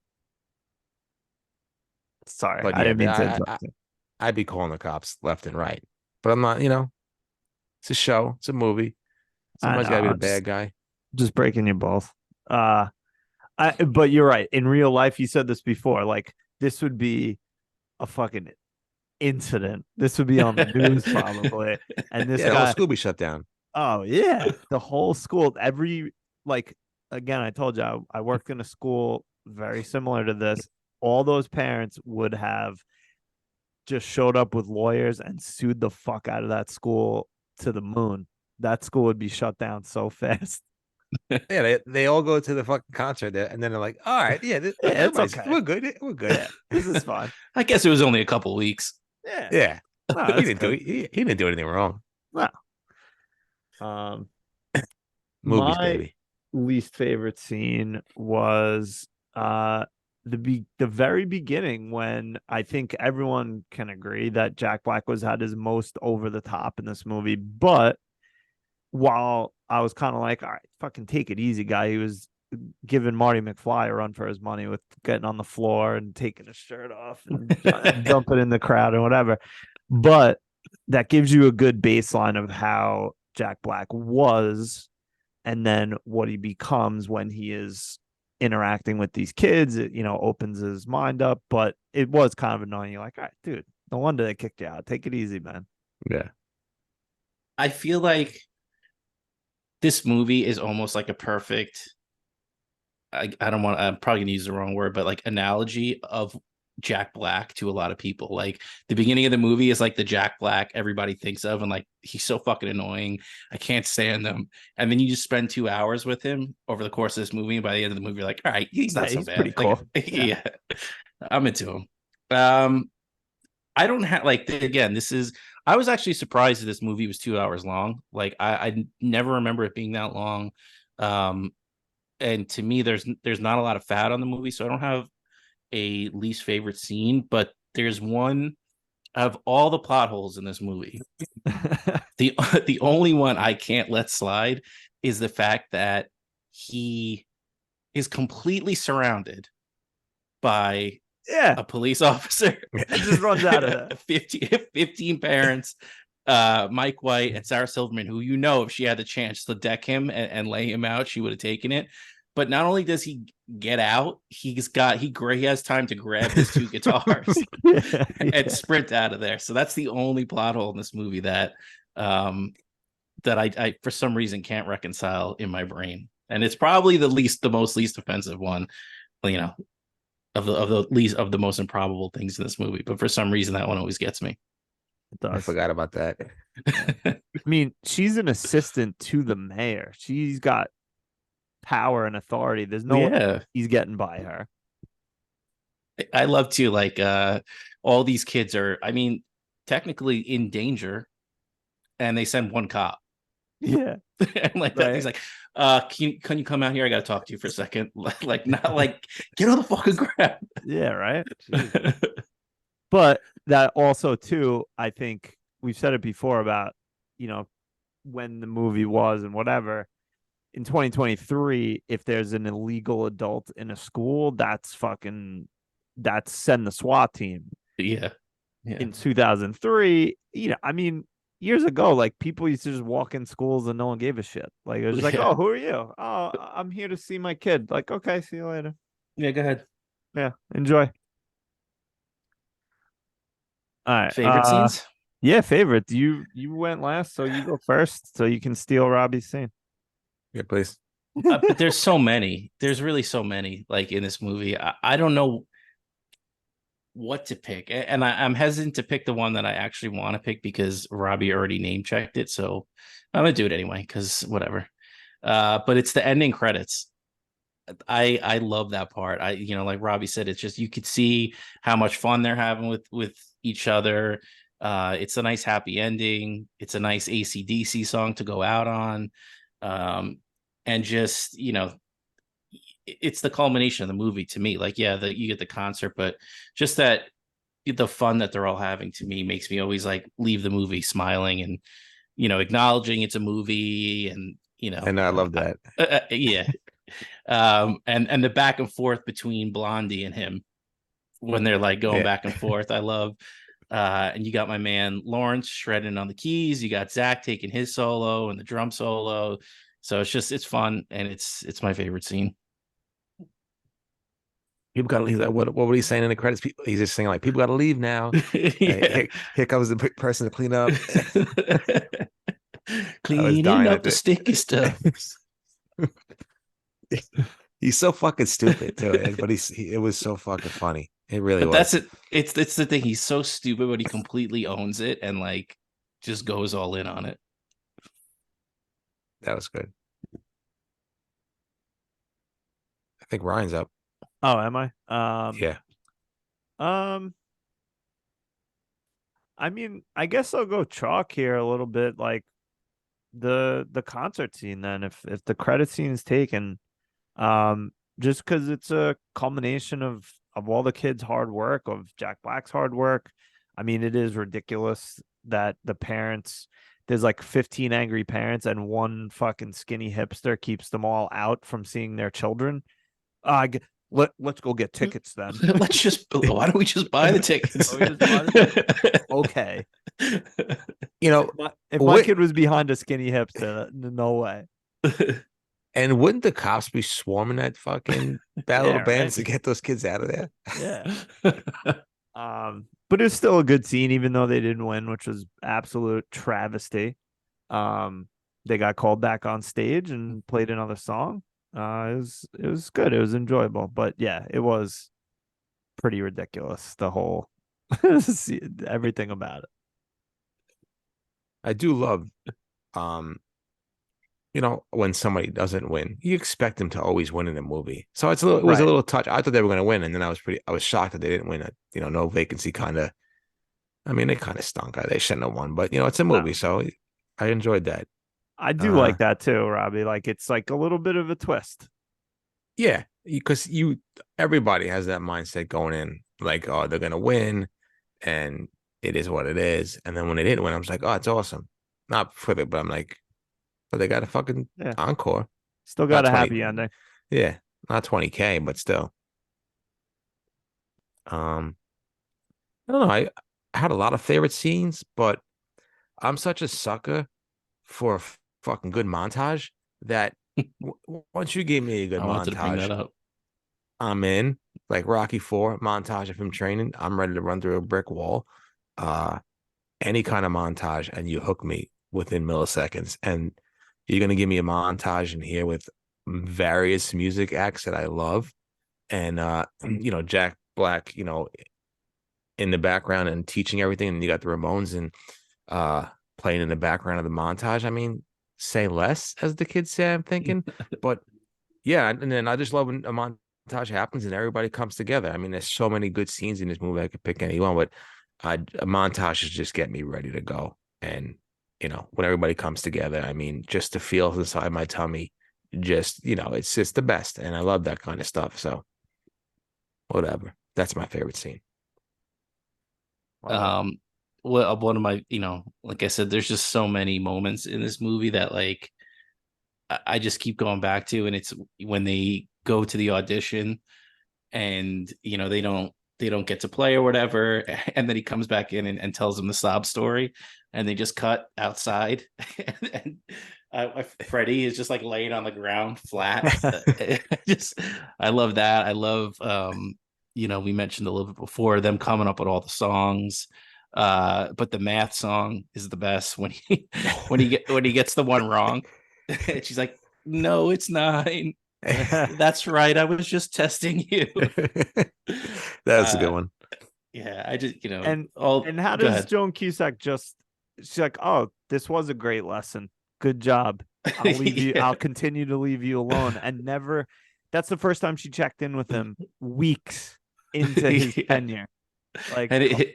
Sorry, but I didn't mean to interrupt you. I'd be calling the cops left and right. But I'm not. It's a show. It's a movie. Somebody's got to be the bad guy. Just breaking you both. But you're right. In real life, you said this before. Like, this would be a fucking incident. This would be on the news probably. And this guy, the whole school be shut down. Oh yeah, the whole school. Again, I told you I worked in a school very similar to this. All those parents would have just showed up with lawyers and sued the fuck out of that school to the moon. That school would be shut down so fast. Yeah, they all go to the fucking concert there, and then they're like, "All right, it's okay. We're good. We're good. Yeah, this is fine." I guess it was only a couple of weeks. Yeah. No, he didn't do anything wrong. No. Movies, baby. least favorite scene was the very beginning, when I think everyone can agree that Jack Black was at his most over the top in this movie. But while I was kind of like, all right, fucking take it easy, guy, he was giving Marty McFly a run for his money with getting on the floor and taking his shirt off and jumping in the crowd and whatever. But that gives you a good baseline of how Jack Black was, and then what he becomes when he is interacting with these kids. It, opens his mind up. But it was kind of annoying. You're like, all right, dude, no wonder they kicked you out. Take it easy, man. Yeah. I feel like this movie is almost like a perfect, I don't want, I'm probably gonna use the wrong word, but like analogy of Jack Black to a lot of people. Like the beginning of the movie is like the Jack Black everybody thinks of, and like he's so fucking annoying. I can't stand him. And then you just spend 2 hours with him over the course of this movie, and by the end of the movie, you're like, all right, he's not so He's bad. pretty cool. Yeah, I'm into him. I don't have like again, this is I was actually surprised that this movie was 2 hours long. Like I never remember it being that long. Um, and to me, there's not a lot of fat on the movie, so I don't have a least favorite scene, but there's one of all the plot holes in this movie. the the only one I can't let slide is the fact that he is completely surrounded by Yeah, a police officer. it just runs out of that. 15 parents, Mike White and Sarah Silverman, who if she had the chance to deck him and lay him out, she would have taken it. But not only does he get out, he has time to grab his 2 guitars and sprint out of there. So that's the only plot hole in this movie that that I for some reason can't reconcile in my brain. And it's probably the most least offensive one, of the most improbable things in this movie. But for some reason, that one always gets me. It does. I forgot about that. I mean, she's an assistant to the mayor. She's got power and authority. There's no way he's getting by her. I love to all these kids are, I mean, technically in danger, and they send one cop. Yeah. And like that, he's like, can you come out here? I gotta talk to you for a second. Like not like get on the fucking ground. Yeah, right. But that also too, I think we've said it before about, when the movie was and whatever. In 2023, if there's an illegal adult in a school, that's send the SWAT team. Yeah. In 2003, I mean, years ago, like people used to just walk in schools and no one gave a shit. Like it was like, oh, who are you? Oh, I'm here to see my kid. Like, okay, see you later. Yeah, go ahead. Yeah, enjoy. All right. Favorite scenes? Yeah, favorite. You went last, so you go first, so you can steal Robbie's scene. Yeah, please. But there's so many. There's really so many like in this movie. I don't know what to pick, and I'm hesitant to pick the one that I actually want to pick because Robbie already name checked it. So I'm gonna do it anyway because whatever. But it's the ending credits. I love that part. Like Robbie said, it's just you could see how much fun they're having with each other. It's a nice happy ending. It's a nice AC/DC song to go out on. And just it's the culmination of the movie to me. Like, yeah, you get the concert, but just that the fun that they're all having to me makes me always like leave the movie smiling and acknowledging it's a movie, and And I love that. yeah. And the back and forth between Blondie and him when they're like going back and forth, I love. And you got my man Lawrence shredding on the keys. You got Zach taking his solo and the drum solo. So it's fun, and it's my favorite scene. People got to leave. What were he saying in the credits? He's just saying like, people got to leave now. Here comes the person to clean up. Cleaning up the sticky stuff. He's so fucking stupid too, but it was so fucking funny. It really was. That's it. It's the thing. He's so stupid, but he completely owns it and like just goes all in on it. That was good. I think Ryan's up. Oh, am I? Yeah. I mean, I guess I'll go chalk here a little bit. Like the concert scene then, if the credit scene is taken, just because it's a culmination of all the kids' hard work, of Jack Black's hard work. I mean, it is ridiculous that the parents, there's like 15 angry parents and one fucking skinny hipster keeps them all out from seeing their children. Let's go get tickets then. Why don't we just buy the tickets? Okay. You know, if my kid was behind a skinny hipster, no way. And wouldn't the cops be swarming that fucking battle of bands to get those kids out of there? Yeah. But it's still a good scene, even though they didn't win, which was absolute travesty. They got called back on stage and played another song. It was good. It was enjoyable, but yeah, it was pretty ridiculous. The whole everything about it. I do love, when somebody doesn't win, you expect them to always win in a movie. So it was a little touch. I thought they were going to win, and then I was shocked that they didn't win. No vacancy kind of. I mean, they kind of stunk. They shouldn't have won, but it's a movie, so I enjoyed that. I do like that too, Robbie. Like it's like a little bit of a twist. Yeah, because everybody has that mindset going in, like, oh, they're gonna win, and it is what it is. And then when they didn't win, I was like, oh, it's awesome. Not for it, but I'm like, but they got a fucking encore. Still got a happy ending. Yeah, not 20K, but still. I don't know. I had a lot of favorite scenes, but I'm such a sucker for a fucking good montage that once you gave me a good I wanted to bring that montage, up. I'm in. Like Rocky IV montage of him training, I'm ready to run through a brick wall. Any kind of montage, and you hook me within milliseconds. And you're gonna give me a montage in here with various music acts that I love, and Jack Black, in the background and teaching everything, and you got the Ramones and playing in the background of the montage. I mean, say less, as the kids say, I'm thinking. But yeah, and then I just love when a montage happens and everybody comes together. I mean, there's so many good scenes in this movie. I could pick any one, but a montage just get me ready to go. And when everybody comes together, I mean, just to feel inside my tummy, it's just the best. And I love that kind of stuff. So whatever. That's my favorite scene. Well, one of my, like I said, there's just so many moments in this movie that like I just keep going back to, and it's when they go to the audition and they don't get to play or whatever, and then he comes back in and tells them the sob story, and they just cut outside, and Freddie is just like laying on the ground flat. I love that. I love we mentioned a little bit before them coming up with all the songs, but the math song is the best when he gets the one wrong. And she's like, no, it's 9. That's right, I was just testing you. That's a good one. Yeah, I just and how does Joan Cusack she's like, oh, this was a great lesson, good job, I'll leave you. I'll continue to leave you alone. And never, that's the first time she checked in with him weeks into his tenure. Like, and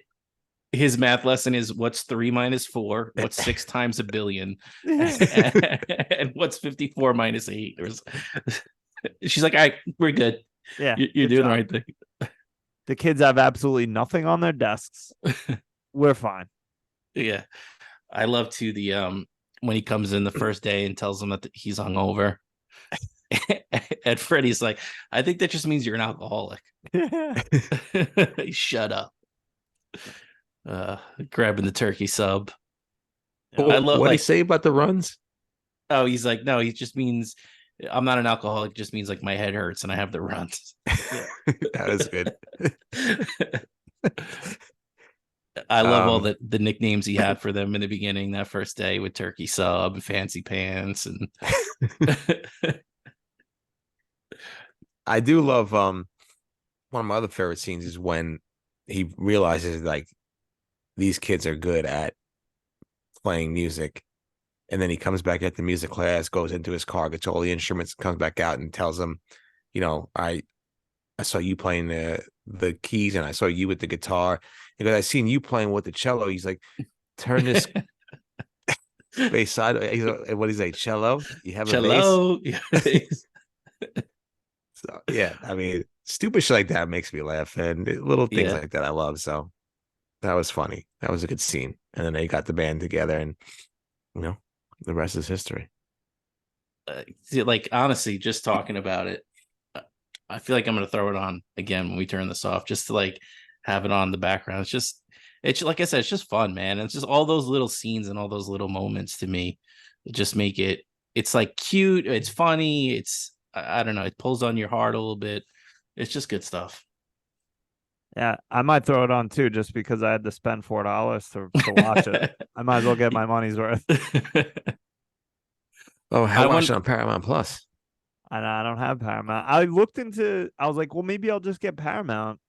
his math lesson is, what's 3 minus 4? What's 6 times a billion? And what's 54 minus 8? She's like, all right, we're good. Yeah, you're doing the right thing. The kids have absolutely nothing on their desks. We're fine. Yeah, I love the when he comes in the first day and tells them that he's hungover. And Freddie's like, I think that just means you're an alcoholic. Shut up. Grabbing the turkey sub. I love what he say about the runs. Oh, he's like, no, he just means I'm not an alcoholic. It just means like my head hurts and I have the runs. That was good. I love all the nicknames he had for them in the beginning, that first day, with turkey sub and fancy pants. And I do love one of my other favorite scenes is when he realizes like these kids are good at playing music, and then he comes back at the music class, goes into his car, gets all the instruments, comes back out and tells them, I saw you playing the keys and I saw you with the guitar, because I seen you playing with the cello. He's like, turn this bass side. What he's like, cello. You have a bass. Cello. So yeah, I mean, stupid shit like that makes me laugh, and little things Yeah. like that I love. So that was funny. That was a good scene. And then they got the band together, and you know, the rest is history. Like honestly, just talking about it, I feel like I'm gonna throw it on again when we turn this off, just to like have it on the background. It's like I said, it's just fun, man. It's just all those little scenes and all those little moments to me just make it. It's like cute. It's funny. I don't know. It pulls on your heart a little bit. It's just good stuff. Yeah, I might throw it on too, just because I had to spend $4 to watch it. I might as well get my money's worth. Oh, I I watched want. it on Paramount Plus. And I don't have Paramount. I was like, well, maybe I'll just get Paramount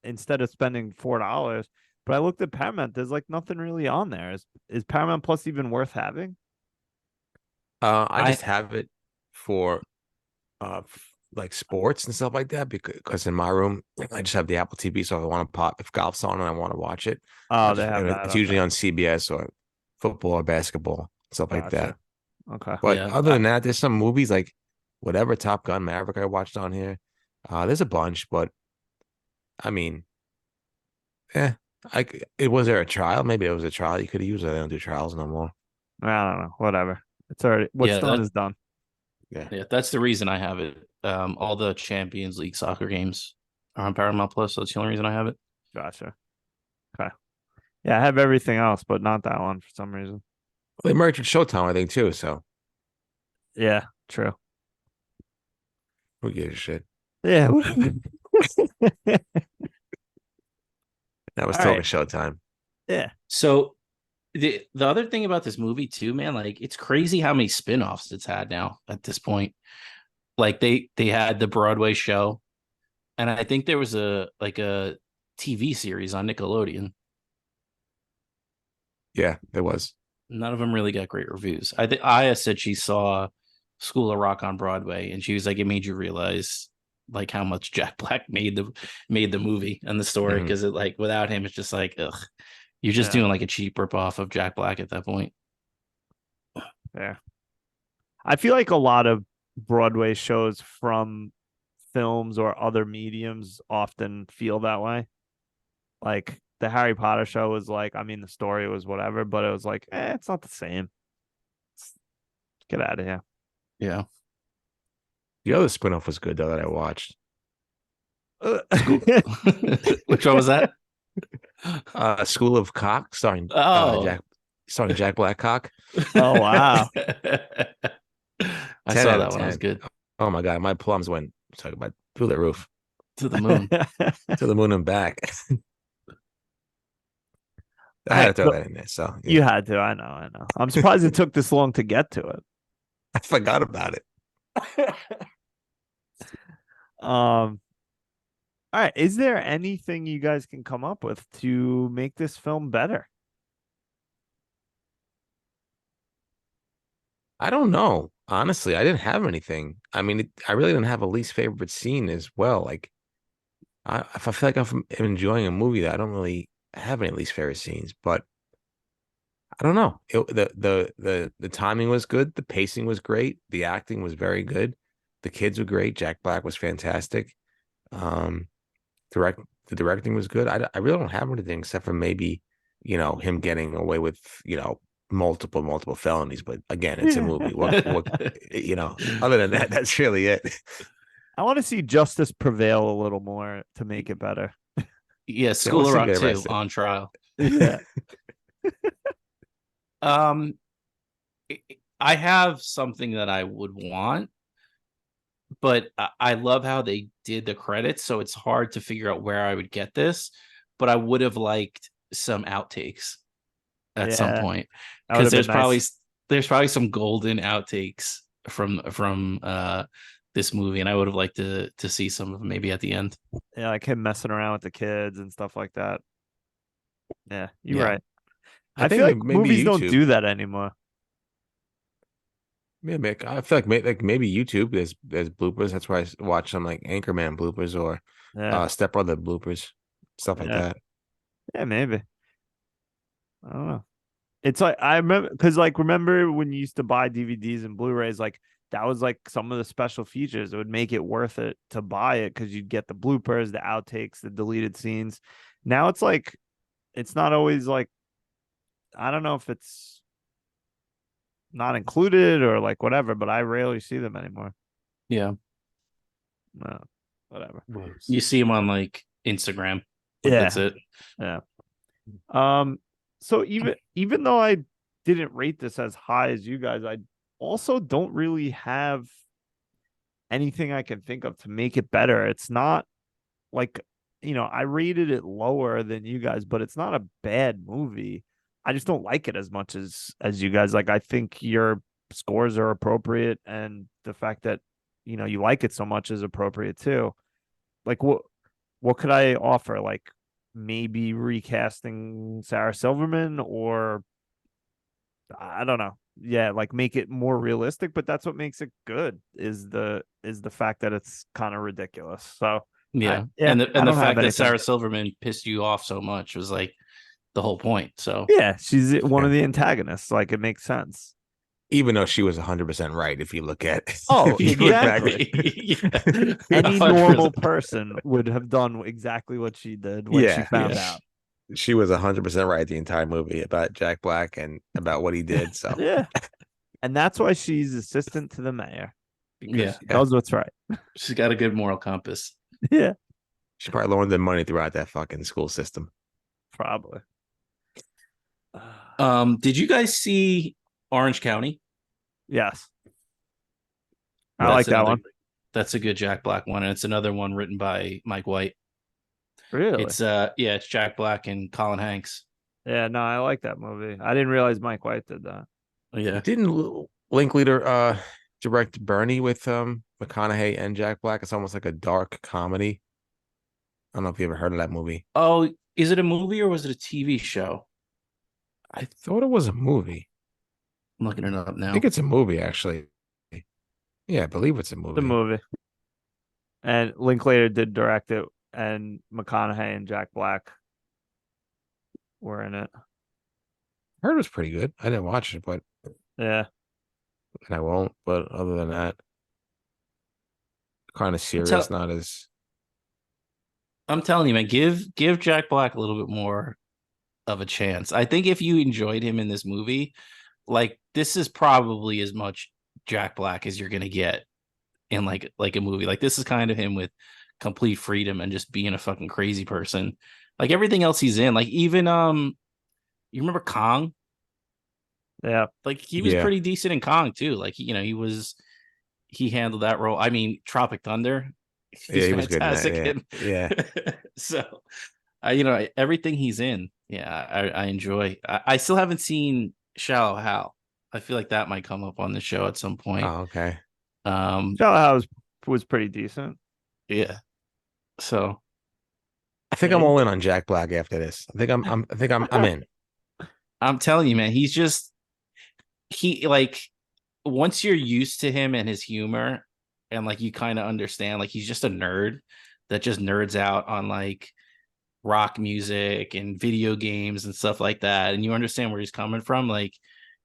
instead of spending $4. But I looked at Paramount. There's like nothing really on there. Is Paramount Plus even worth having? I I just have it for like sports and stuff like that because in my room I just have the Apple TV, so if I want to pop if golf's on and I want to watch it, Oh, I'll they just have that. it's Okay, usually on CBS or football or basketball, stuff like that. gotcha. Okay. But yeah. other than that, there's some movies like whatever Top Gun Maverick I watched on here. There's a bunch, but I mean, eh, it was there a trial? Maybe it was a trial you could have used. They don't do trials no more. I don't know. Whatever. It's already what's Yeah, done is done. Yeah. yeah, that's the reason I have it. All the Champions League soccer games are on Paramount Plus, so that's the only reason I have it. Gotcha. Okay. Yeah, I have everything else, but not that one for some reason. Well, they merged with Showtime, I think, too. So Yeah, true. who gives a shit? Yeah. All That was talking right. Showtime. Yeah. So the other thing about this movie too, man, like it's crazy how many spin-offs it's had now at this point. Like they had the Broadway show, and I think there was a TV series on Nickelodeon. Yeah, there was. None of them really got great reviews. I think Aya said she saw School of Rock on Broadway, and she was like, it made you realize like how much Jack Black made the movie and the story, Mhm. because it like without him, it's just like ugh, you're just Yeah. doing like a cheap ripoff of Jack Black at that point. Yeah. I feel like a lot of Broadway shows from films or other mediums often feel that way. Like the Harry Potter show was like, I mean, the story was whatever, but it was like, it's not the same. Get out of here. Yeah. The other spinoff was good though that I watched. School. Which one was that? School of Cock, starring Oh. Jack Blackcock. Oh, wow. I 10 saw out that of one. It was 10. good. Oh my god, my plums went talking about through the roof To the moon. to the moon and back. I All had right, to throw so that in there. So you yeah, had to. I know. I'm surprised it took this long to get to it. I forgot about it. All right. Is there anything you guys can come up with to make this film better? I don't know. Honestly, I didn't have anything. I mean, I really didn't have a least favorite scene as well. Like, if I feel like I'm enjoying a movie, that I don't really have any least favorite scenes. But I don't know. The timing was good. The pacing was great. The acting was very good. The kids were great. Jack Black was fantastic. Um, direct the directing was good. I really don't have anything except for maybe, him getting away with, multiple felonies. But again, it's a movie. What other than that, that's really it. I want to see justice prevail a little more to make it better. Yeah, Yeah, School what's of he Rock get 2 arrested? on trial. Yeah. Um I have something that I would want, but I love how they did the credits, so it's hard to figure out where I would get this, but I would have liked some outtakes at some Yeah. point, That would because have been nice. there's probably some golden outtakes from this movie, and I would have liked to see some of them maybe at the end. Yeah, like him messing around with the kids and stuff like that. Yeah, you're Yeah, right. I I feel think like maybe movies don't YouTube. do that anymore. Yeah, Mick, I feel like maybe YouTube. There's bloopers. That's why I watch some like Anchorman bloopers or Yeah. Step Brother bloopers, stuff like Yeah. that. Yeah, maybe. I don't know. It's like I remember because remember when you used to buy DVDs and Blu-rays, like that was like some of the special features that would make it worth it to buy it because you'd get the bloopers, the outtakes, the deleted scenes. Now it's like it's not always like I don't know if it's not included or like whatever, but I rarely see them anymore. Yeah. No, whatever. You see him on like Instagram. Like, Yeah. that's it. Yeah. So even though I didn't rate this as high as you guys, I also don't really have anything I can think of to make it better. It's not like, I rated it lower than you guys, but it's not a bad movie. I just don't like it as much as you guys. Like I think your scores are appropriate and the fact that you like it so much is appropriate too. Like what could I offer? Like maybe recasting Sarah Silverman or I don't know. Yeah, like make it more realistic, but that's what makes it good is the fact that it's kind of ridiculous. So Yeah. yeah, And I the don't have fact that anything. Sarah Silverman pissed you off so much was like the whole point. So Yeah, she's one Yeah. of the antagonists. Like it makes sense. Even though she was 100% right, if you look at, Oh, if you look back, Yeah. Any 100%. normal person would have done exactly what she did when she yeah, found out. she was 100% right the entire movie about Jack Black and about what he did. So Yeah. And that's why she's assistant to the mayor because Yeah. she does what's right. She's got a good moral compass. Yeah, she probably loaned them money throughout that fucking school system. probably. Did you guys see Orange County? Yes. I That's like that another- one. That's a good Jack Black one, and it's another one written by Mike White. Really? It's Jack Black and Colin Hanks. Yeah, no, I like that movie. I didn't realize Mike White did that. Yeah. Didn't Linklater direct Bernie with McConaughey and Jack Black? It's almost like a dark comedy. I don't know if you ever heard of that movie. Oh, is it a movie or was it a TV show? I thought it was a movie. I'm looking it up now. I think it's a movie, actually. Yeah, I believe it's a movie. The movie. And Linklater did direct it, and McConaughey and Jack Black were in it. I heard it was pretty good. I didn't watch it, but Yeah. and I won't. But other than that, kind of serious, not as. I'm telling you, man, give Jack Black a little bit more of a chance. I think if you enjoyed him in this movie, like this is probably as much Jack Black as you're gonna get in like a movie. Like this is kind of him with complete freedom and just being a fucking crazy person. Like everything else he's in, like even you remember Kong? Yeah. Like he was Yeah. pretty decent in Kong too. Like he handled that role. I mean, Tropic Thunder. Yeah, he was good in that, fantastic yeah. So, everything he's in, yeah, I enjoy. I still haven't seen Shallow Hal. I feel like that might come up on the show at some point. Oh, okay. Shallow Hal was pretty decent. Yeah. So I think I'm all in on Jack Black after this. I think I'm in. I'm telling you, man, he like once you're used to him and his humor, and like you kind of understand, like he's just a nerd that just nerds out on like rock music and video games and stuff like that, and you understand where he's coming from. Like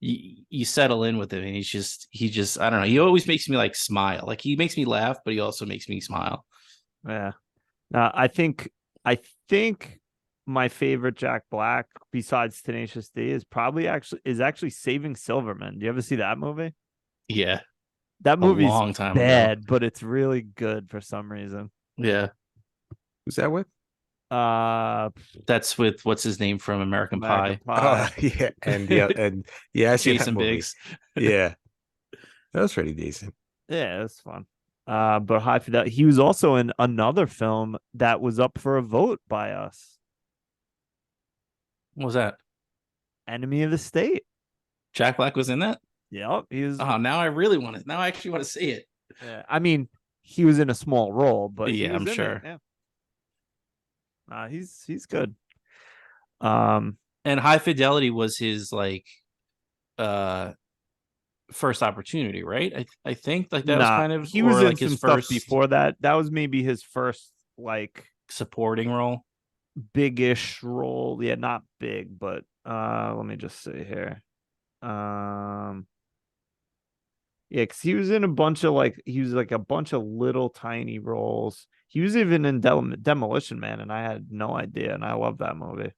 you settle in with him, and he just I don't know. He always makes me like smile. Like he makes me laugh, but he also makes me smile. Yeah. I think my favorite Jack Black besides Tenacious D is actually Saving Silverman. Do you ever see that movie? Yeah, That movie's long time bad, ago. but it's really good for some reason. Yeah, Who's that with? that's with what's his name from American Pie. Oh, yeah, and I see that Jason movie. Biggs. Yeah, that was pretty decent. Yeah, it's fun. But High Fidelity, he was also in another film that was up for a vote by us. What was that? Enemy of the State. Jack Black was in that? Yep, he was. Oh, now I really want it. Now I actually want to see it. Yeah, I mean, he was in a small role, but he Yeah, was I'm in sure. it, yeah. He's good. And High Fidelity was his like first opportunity, right? I think like that was kind of he was in like some his stuff first before that. That was maybe his first like supporting role. big-ish role. Yeah, not big, but Let me just see here. Yeah, because he was in a bunch of he was like a bunch of little tiny roles. He was even in Demolition Man, and I had no idea, and I love that movie.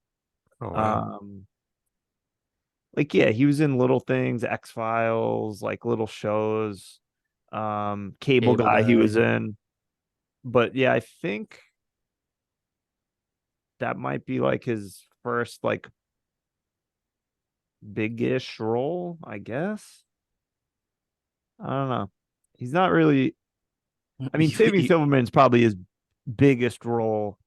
Oh wow. Um, yeah, he was in little things, X Files, like little shows. Cable Cable Guy he Guy. was in, but yeah, I think that might be like his first like big-ish role, I guess. I don't know. He's not really. I mean, Saving Silverman's probably his biggest role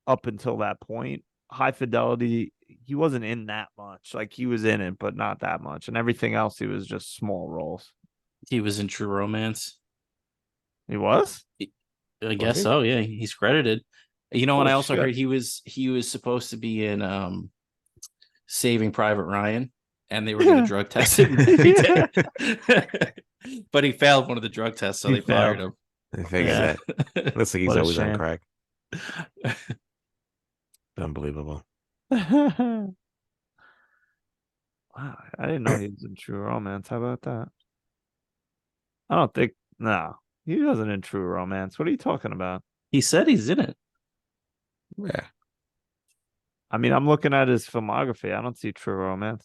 up until that point. High Fidelity, he wasn't in that much. Like he was in it, but not that much. And everything else, he was just small roles. He was in True Romance. He was? I Was guess he? so. Yeah, he's credited. You know, and Oh I also shit. heard he was supposed to be in Saving Private Ryan, and they were going to drug test him. He Yeah. did, but he failed one of the drug tests, so He they fired failed. him. I figured Yeah. that. Looks like he's What a always on shame. crack. Unbelievable. Wow, I didn't know he was in True Romance. How about that? I don't think no, he wasn't in True Romance. What are you talking about? He said he's in it. Yeah. I mean, I'm looking at his filmography. I don't see True Romance.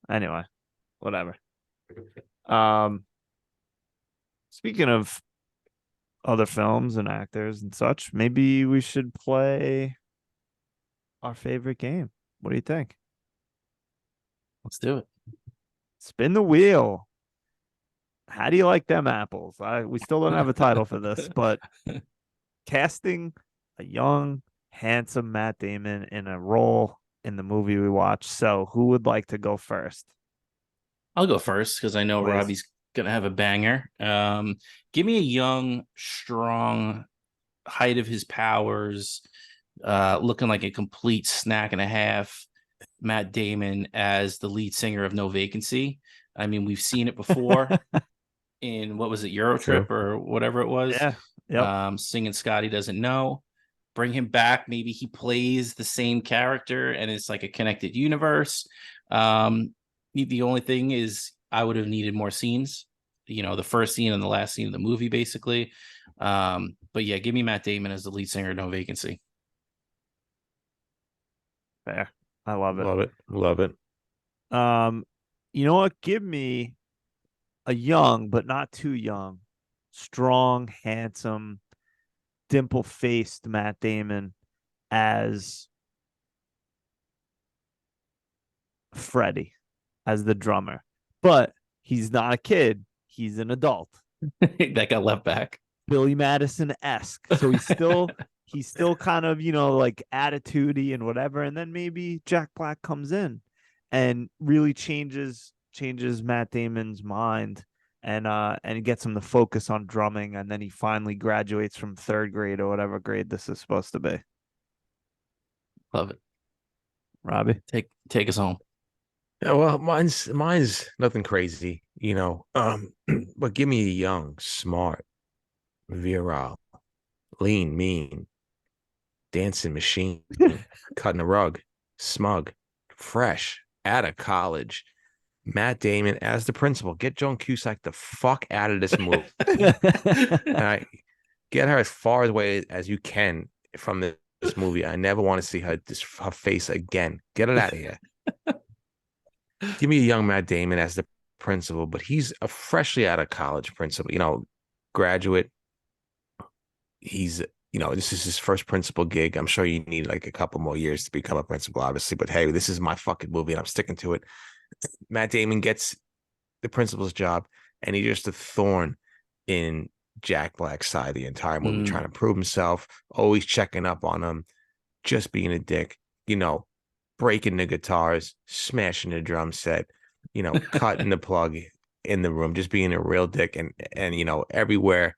Anyway, whatever. Um, Speaking of other films and actors and such, maybe we should play our favorite game. What do you think? Let's do it. Spin the wheel. How do you like them apples? We still don't have a title for this, but casting a young, handsome Matt Damon in a role in the movie we watched. So, who would like to go first? I'll go first because I know Please. Robbie's gonna have a banger. Give me a young, strong, height of his powers, looking like a complete snack and a half. Matt Damon as the lead singer of No Vacancy. I mean, we've seen it before in what was it, True. Eurotrip or whatever it was. Yeah. Yep. Singing Scotty Doesn't Know. Bring him back. Maybe he plays the same character and it's like a connected universe. The only thing is I would have needed more scenes, you know, the first scene and the last scene of the movie, basically. But yeah, give me Matt Damon as the lead singer of No Vacancy. Fair. I love it. Love it. Love it. Um, you know what? Give me a young, but not too young, strong, handsome, dimple faced Matt Damon as Freddie, as the drummer. But he's not a kid, he's an adult. That got left back. Billy Madison esque. So he's still kind of, like attitudey and whatever. And then maybe Jack Black comes in and really changes Matt Damon's mind and gets him to focus on drumming. And then he finally graduates from third grade or whatever grade this is supposed to be. Love it. Robbie. Take us home. Yeah, well, mine's nothing crazy, but give me a young, smart, virile, lean, mean, dancing machine, cutting a rug, smug, fresh, out of college. Matt Damon as the principal. Get Joan Cusack the fuck out of this movie. And get her as far away as you can from this movie. I never want to see her face again. Get it out of here. Give me a young Matt Damon as the principal, but he's a freshly out of college principal, graduate. He's, this is his first principal gig. I'm sure you need like a couple more years to become a principal, obviously, but hey, this is my fucking movie and I'm sticking to it. Matt Damon gets the principal's job and he's just a thorn in Jack Black's side the entire movie, trying to prove himself, always checking up on him, just being a dick, breaking the guitars, smashing the drum set, cutting the plug in the room, just being a real dick. And everywhere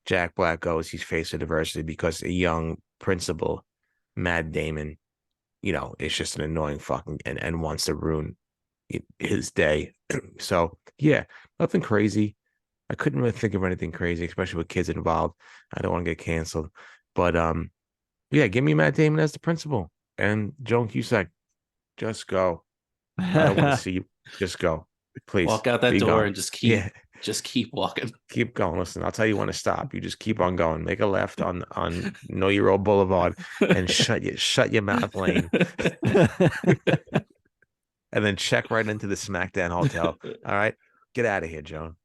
Jack Black goes, he's faced with adversity because a young principal, Matt Damon, is just an annoying fucking and wants to ruin his day. So yeah, nothing crazy. I couldn't really think of anything crazy, especially with kids involved. I don't want to get canceled. But yeah, give me Matt Damon as the principal and Joan Cusack. Just go. I don't want to see you. Just go, please. Walk out that Be door gone. and just Yeah, keep walking. keep going. Listen, I'll tell you when to stop. You just keep on going. Make a left on Know Your Old Boulevard and shut your mouth lane, and then check right into the Smackdown Hotel. All right, get out of here, Joan.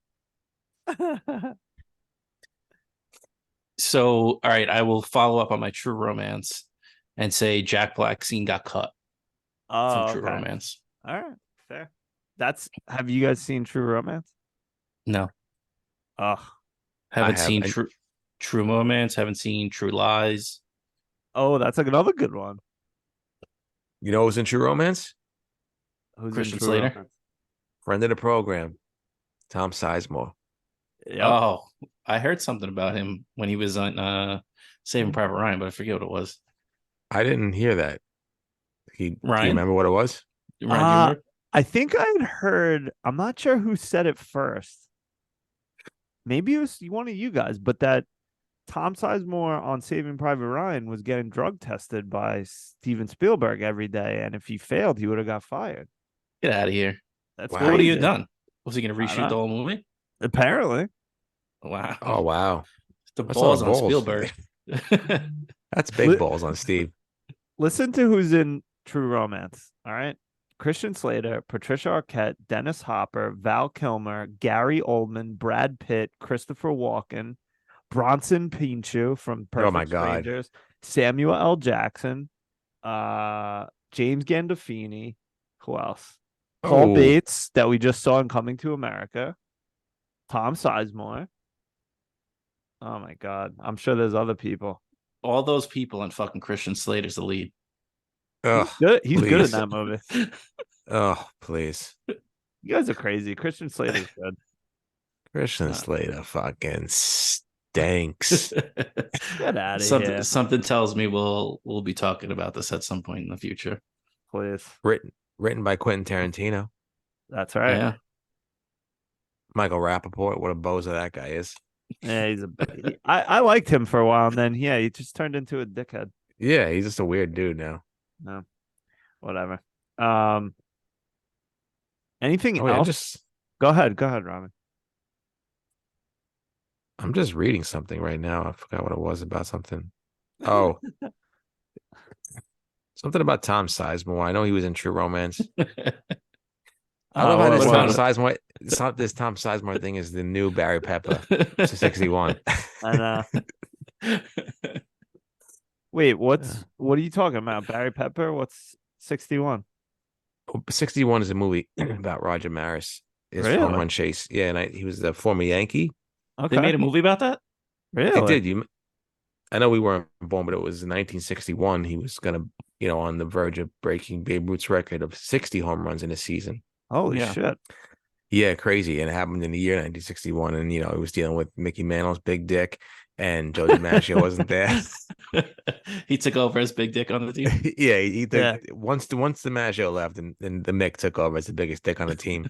So, all right, I will follow up on my True Romance and say Jack Black scene got cut from True Okay. Romance. All right, fair. Have you guys seen True Romance? No, Oh, haven't have. seen True Romance. Haven't seen True Lies. that's like another good one. You know who was in True Romance? Who's Christian in True Slater? Romance? Friend of the program, Tom Sizemore. Yep. Oh, I heard something about him when he was on Saving Private Ryan, but I forget what it was. I didn't hear that. Do you Ryan? remember what it was? Ryan, do you remember? I think I had heard. I'm not sure who said it first. Maybe it was one of you guys, but that Tom Sizemore on Saving Private Ryan was getting drug tested by Steven Spielberg every day, and if he failed, he would have got fired. Get out of here. That's Wow. What would he crazy. have done? Was he going to I reshoot don't the whole movie? Apparently. Wow. Oh wow, The that's a lot of balls on balls. Spielberg. That's big balls on Steve. Listen to who's in True Romance. All right. Christian Slater, Patricia Arquette, Dennis Hopper, Val Kilmer, Gary Oldman, Brad Pitt, Christopher Walken, Bronson Pinchot from Perfect Oh my God. Strangers, Samuel L. Jackson, James Gandolfini. Who else? Paul Oh, Bates, that we just saw in Coming to America. Tom Sizemore. Oh my God. I'm sure there's other people. All those people and fucking Christian Slater's the lead. ugh, He's good in please. that movie. Oh, please. You guys are crazy. Christian Slater's good. Christian Slater fucking stinks. Get out of here, Something tells me we'll be talking about this at some point in the future. please. Written by Quentin Tarantino. That's right. Yeah. Michael Rappaport, what a bozo that guy is. Yeah, I liked him for a while, and then he just turned into a dickhead. Yeah, he's just a weird dude now. No, whatever. Anything Oh, yeah, else? Go ahead, Robin. I'm just reading something right now. I forgot what it was about something. Oh, something about Tom Sizemore. I know he was in True Romance. I love how what this about Tom it? Sizemore, this Tom Sizemore thing is the new Barry Pepper to 61. I know. Wait, what are you talking about? Barry Pepper? What's 61? 61 is a movie about Roger Maris. His Really? home run chase. Yeah, and he was the former Yankee. Okay. They made a movie about that? Really? They did. I know we weren't born, but it was in 1961. He was gonna, on the verge of breaking Babe Ruth's record of 60 home runs in a season. Holy Yeah. shit. Yeah, crazy. And it happened in the year 1961. And, he was dealing with Mickey Mantle's big dick, and Joe DiMaggio wasn't there. He took over as big dick on the team. Yeah, he took, once DiMaggio left, and then the Mick took over as the biggest dick on the team.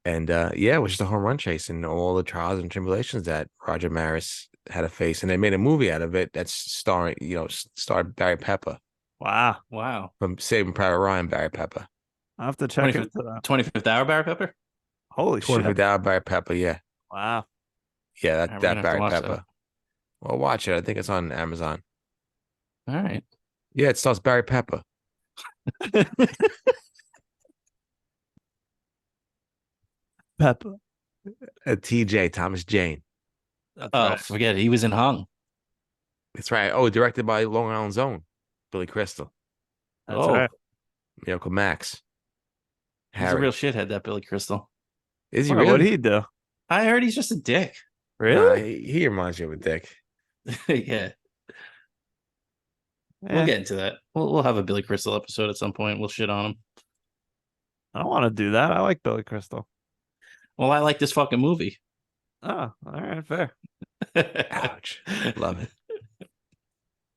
And it was just a home run chase and all the trials and tribulations that Roger Maris had to face. And they made a movie out of it that's starring, starred Barry Pepper Wow. from Saving Private Ryan, Barry Pepper. I'll have to check into that. 25th Hour Barry Pepper? Holy shit. 25th Hour Barry Pepper, yeah. Wow. Yeah, We're that gonna have to Barry watch Pepper. that. Well, watch it. I think it's on Amazon. All right. Yeah, it stars Barry Pepper. Pepper. TJ, Thomas Jane. That's Oh, right. forget it. He was in Hung. That's right. Oh, directed by Long Island's own Billy Crystal. That's right. Uncle Max. He's a Harry. real shithead, that Billy Crystal. Is he What really? would he do? I heard he's just a dick. Really? Nah, he reminds you of a dick. Yeah. We'll Eh, get into that. We'll have a Billy Crystal episode at some point. We'll shit on him. I don't want to do that. I like Billy Crystal. Well, I like this fucking movie. Oh, all right, fair. Ouch. Love it.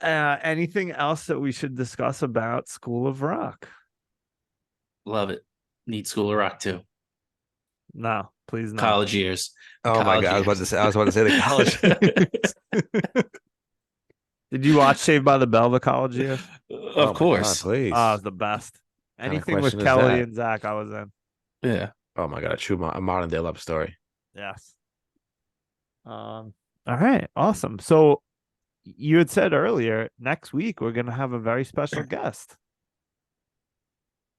Anything else that we should discuss about School of Rock? Love it. Need School of Rock too. No, please no. College years. Oh my College God. I was about to say the college. Did you watch Saved by the Bell the college years? Oh Of my God, course. please. It's the best. Kind of Anything with question is Kelly that? and Zach, I was in. Yeah. Oh my God, a modern day love story. Yes. All right, awesome. So you had said earlier, next week we're gonna have a very special guest.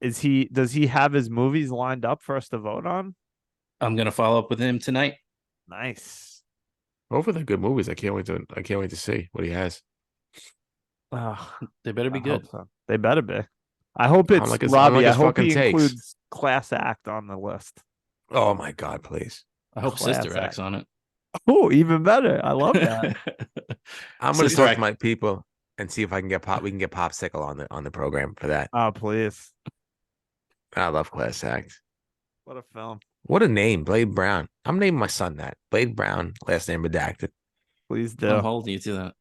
Does he have his movies lined up for us to vote on? I'm gonna follow up with him tonight. Nice. Hopefully they're good movies. I can't wait to see what he has. Oh, They better be I good. hope so. They better be. I hope it's Unlike his Robbie. I hope fucking he takes. includes Class Act on the list. Oh my God, please. I hope Class Sister Act's act. on it. Oh, even better. I love that. I'm gonna Sister talk Act. to my people and see if I can get pop. We can get Popsicle on the program for that. Oh, please. I love Class Act. What a film. What a name, Blade Brown. I'm naming my son that. Blade Brown, last name redacted. Please I'm do. holding you to that.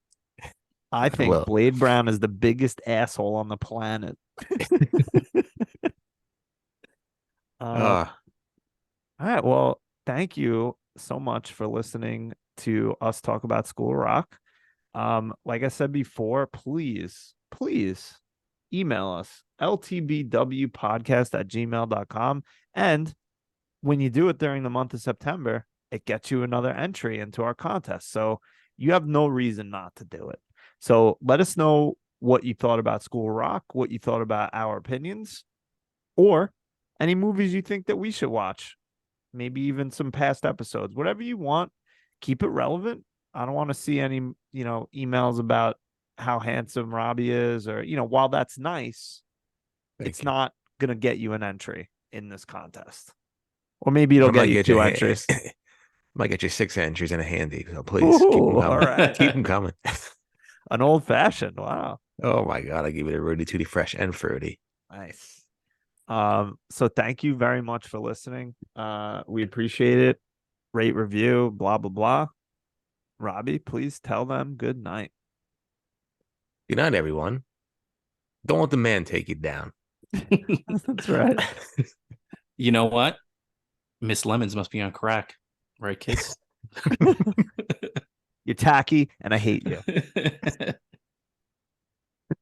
I think will. Blade Brown is the biggest asshole on the planet. Uh, All right. Well, thank you so much for listening to us talk about School Rock. Like I said before, please email us ltbwpodcast@gmail.com. And when you do it during the month of September, it gets you another entry into our contest. So you have no reason not to do it. So let us know what you thought about School Rock, what you thought about our opinions, or any movies you think that we should watch. Maybe even some past episodes, whatever you want. Keep it relevant. I don't want to see any, emails about how handsome Robbie is, or, while that's nice, it's not going to get you an entry in this contest. Or maybe it'll get you two entries. Might get you 6 entries in a handy. So please keep them Ooh, coming. all right. Keep them coming. An old fashioned. Wow. Oh my God, I give it a Rudy Tooty fresh and fruity. Nice. So thank you very much for listening. We appreciate it. Rate, review, blah, blah, blah. Robbie, please tell them good night. Good night, everyone. Don't let the man take you down. That's right. You know what? Miss Lemons must be on crack, right, kids? You're tacky and I hate you.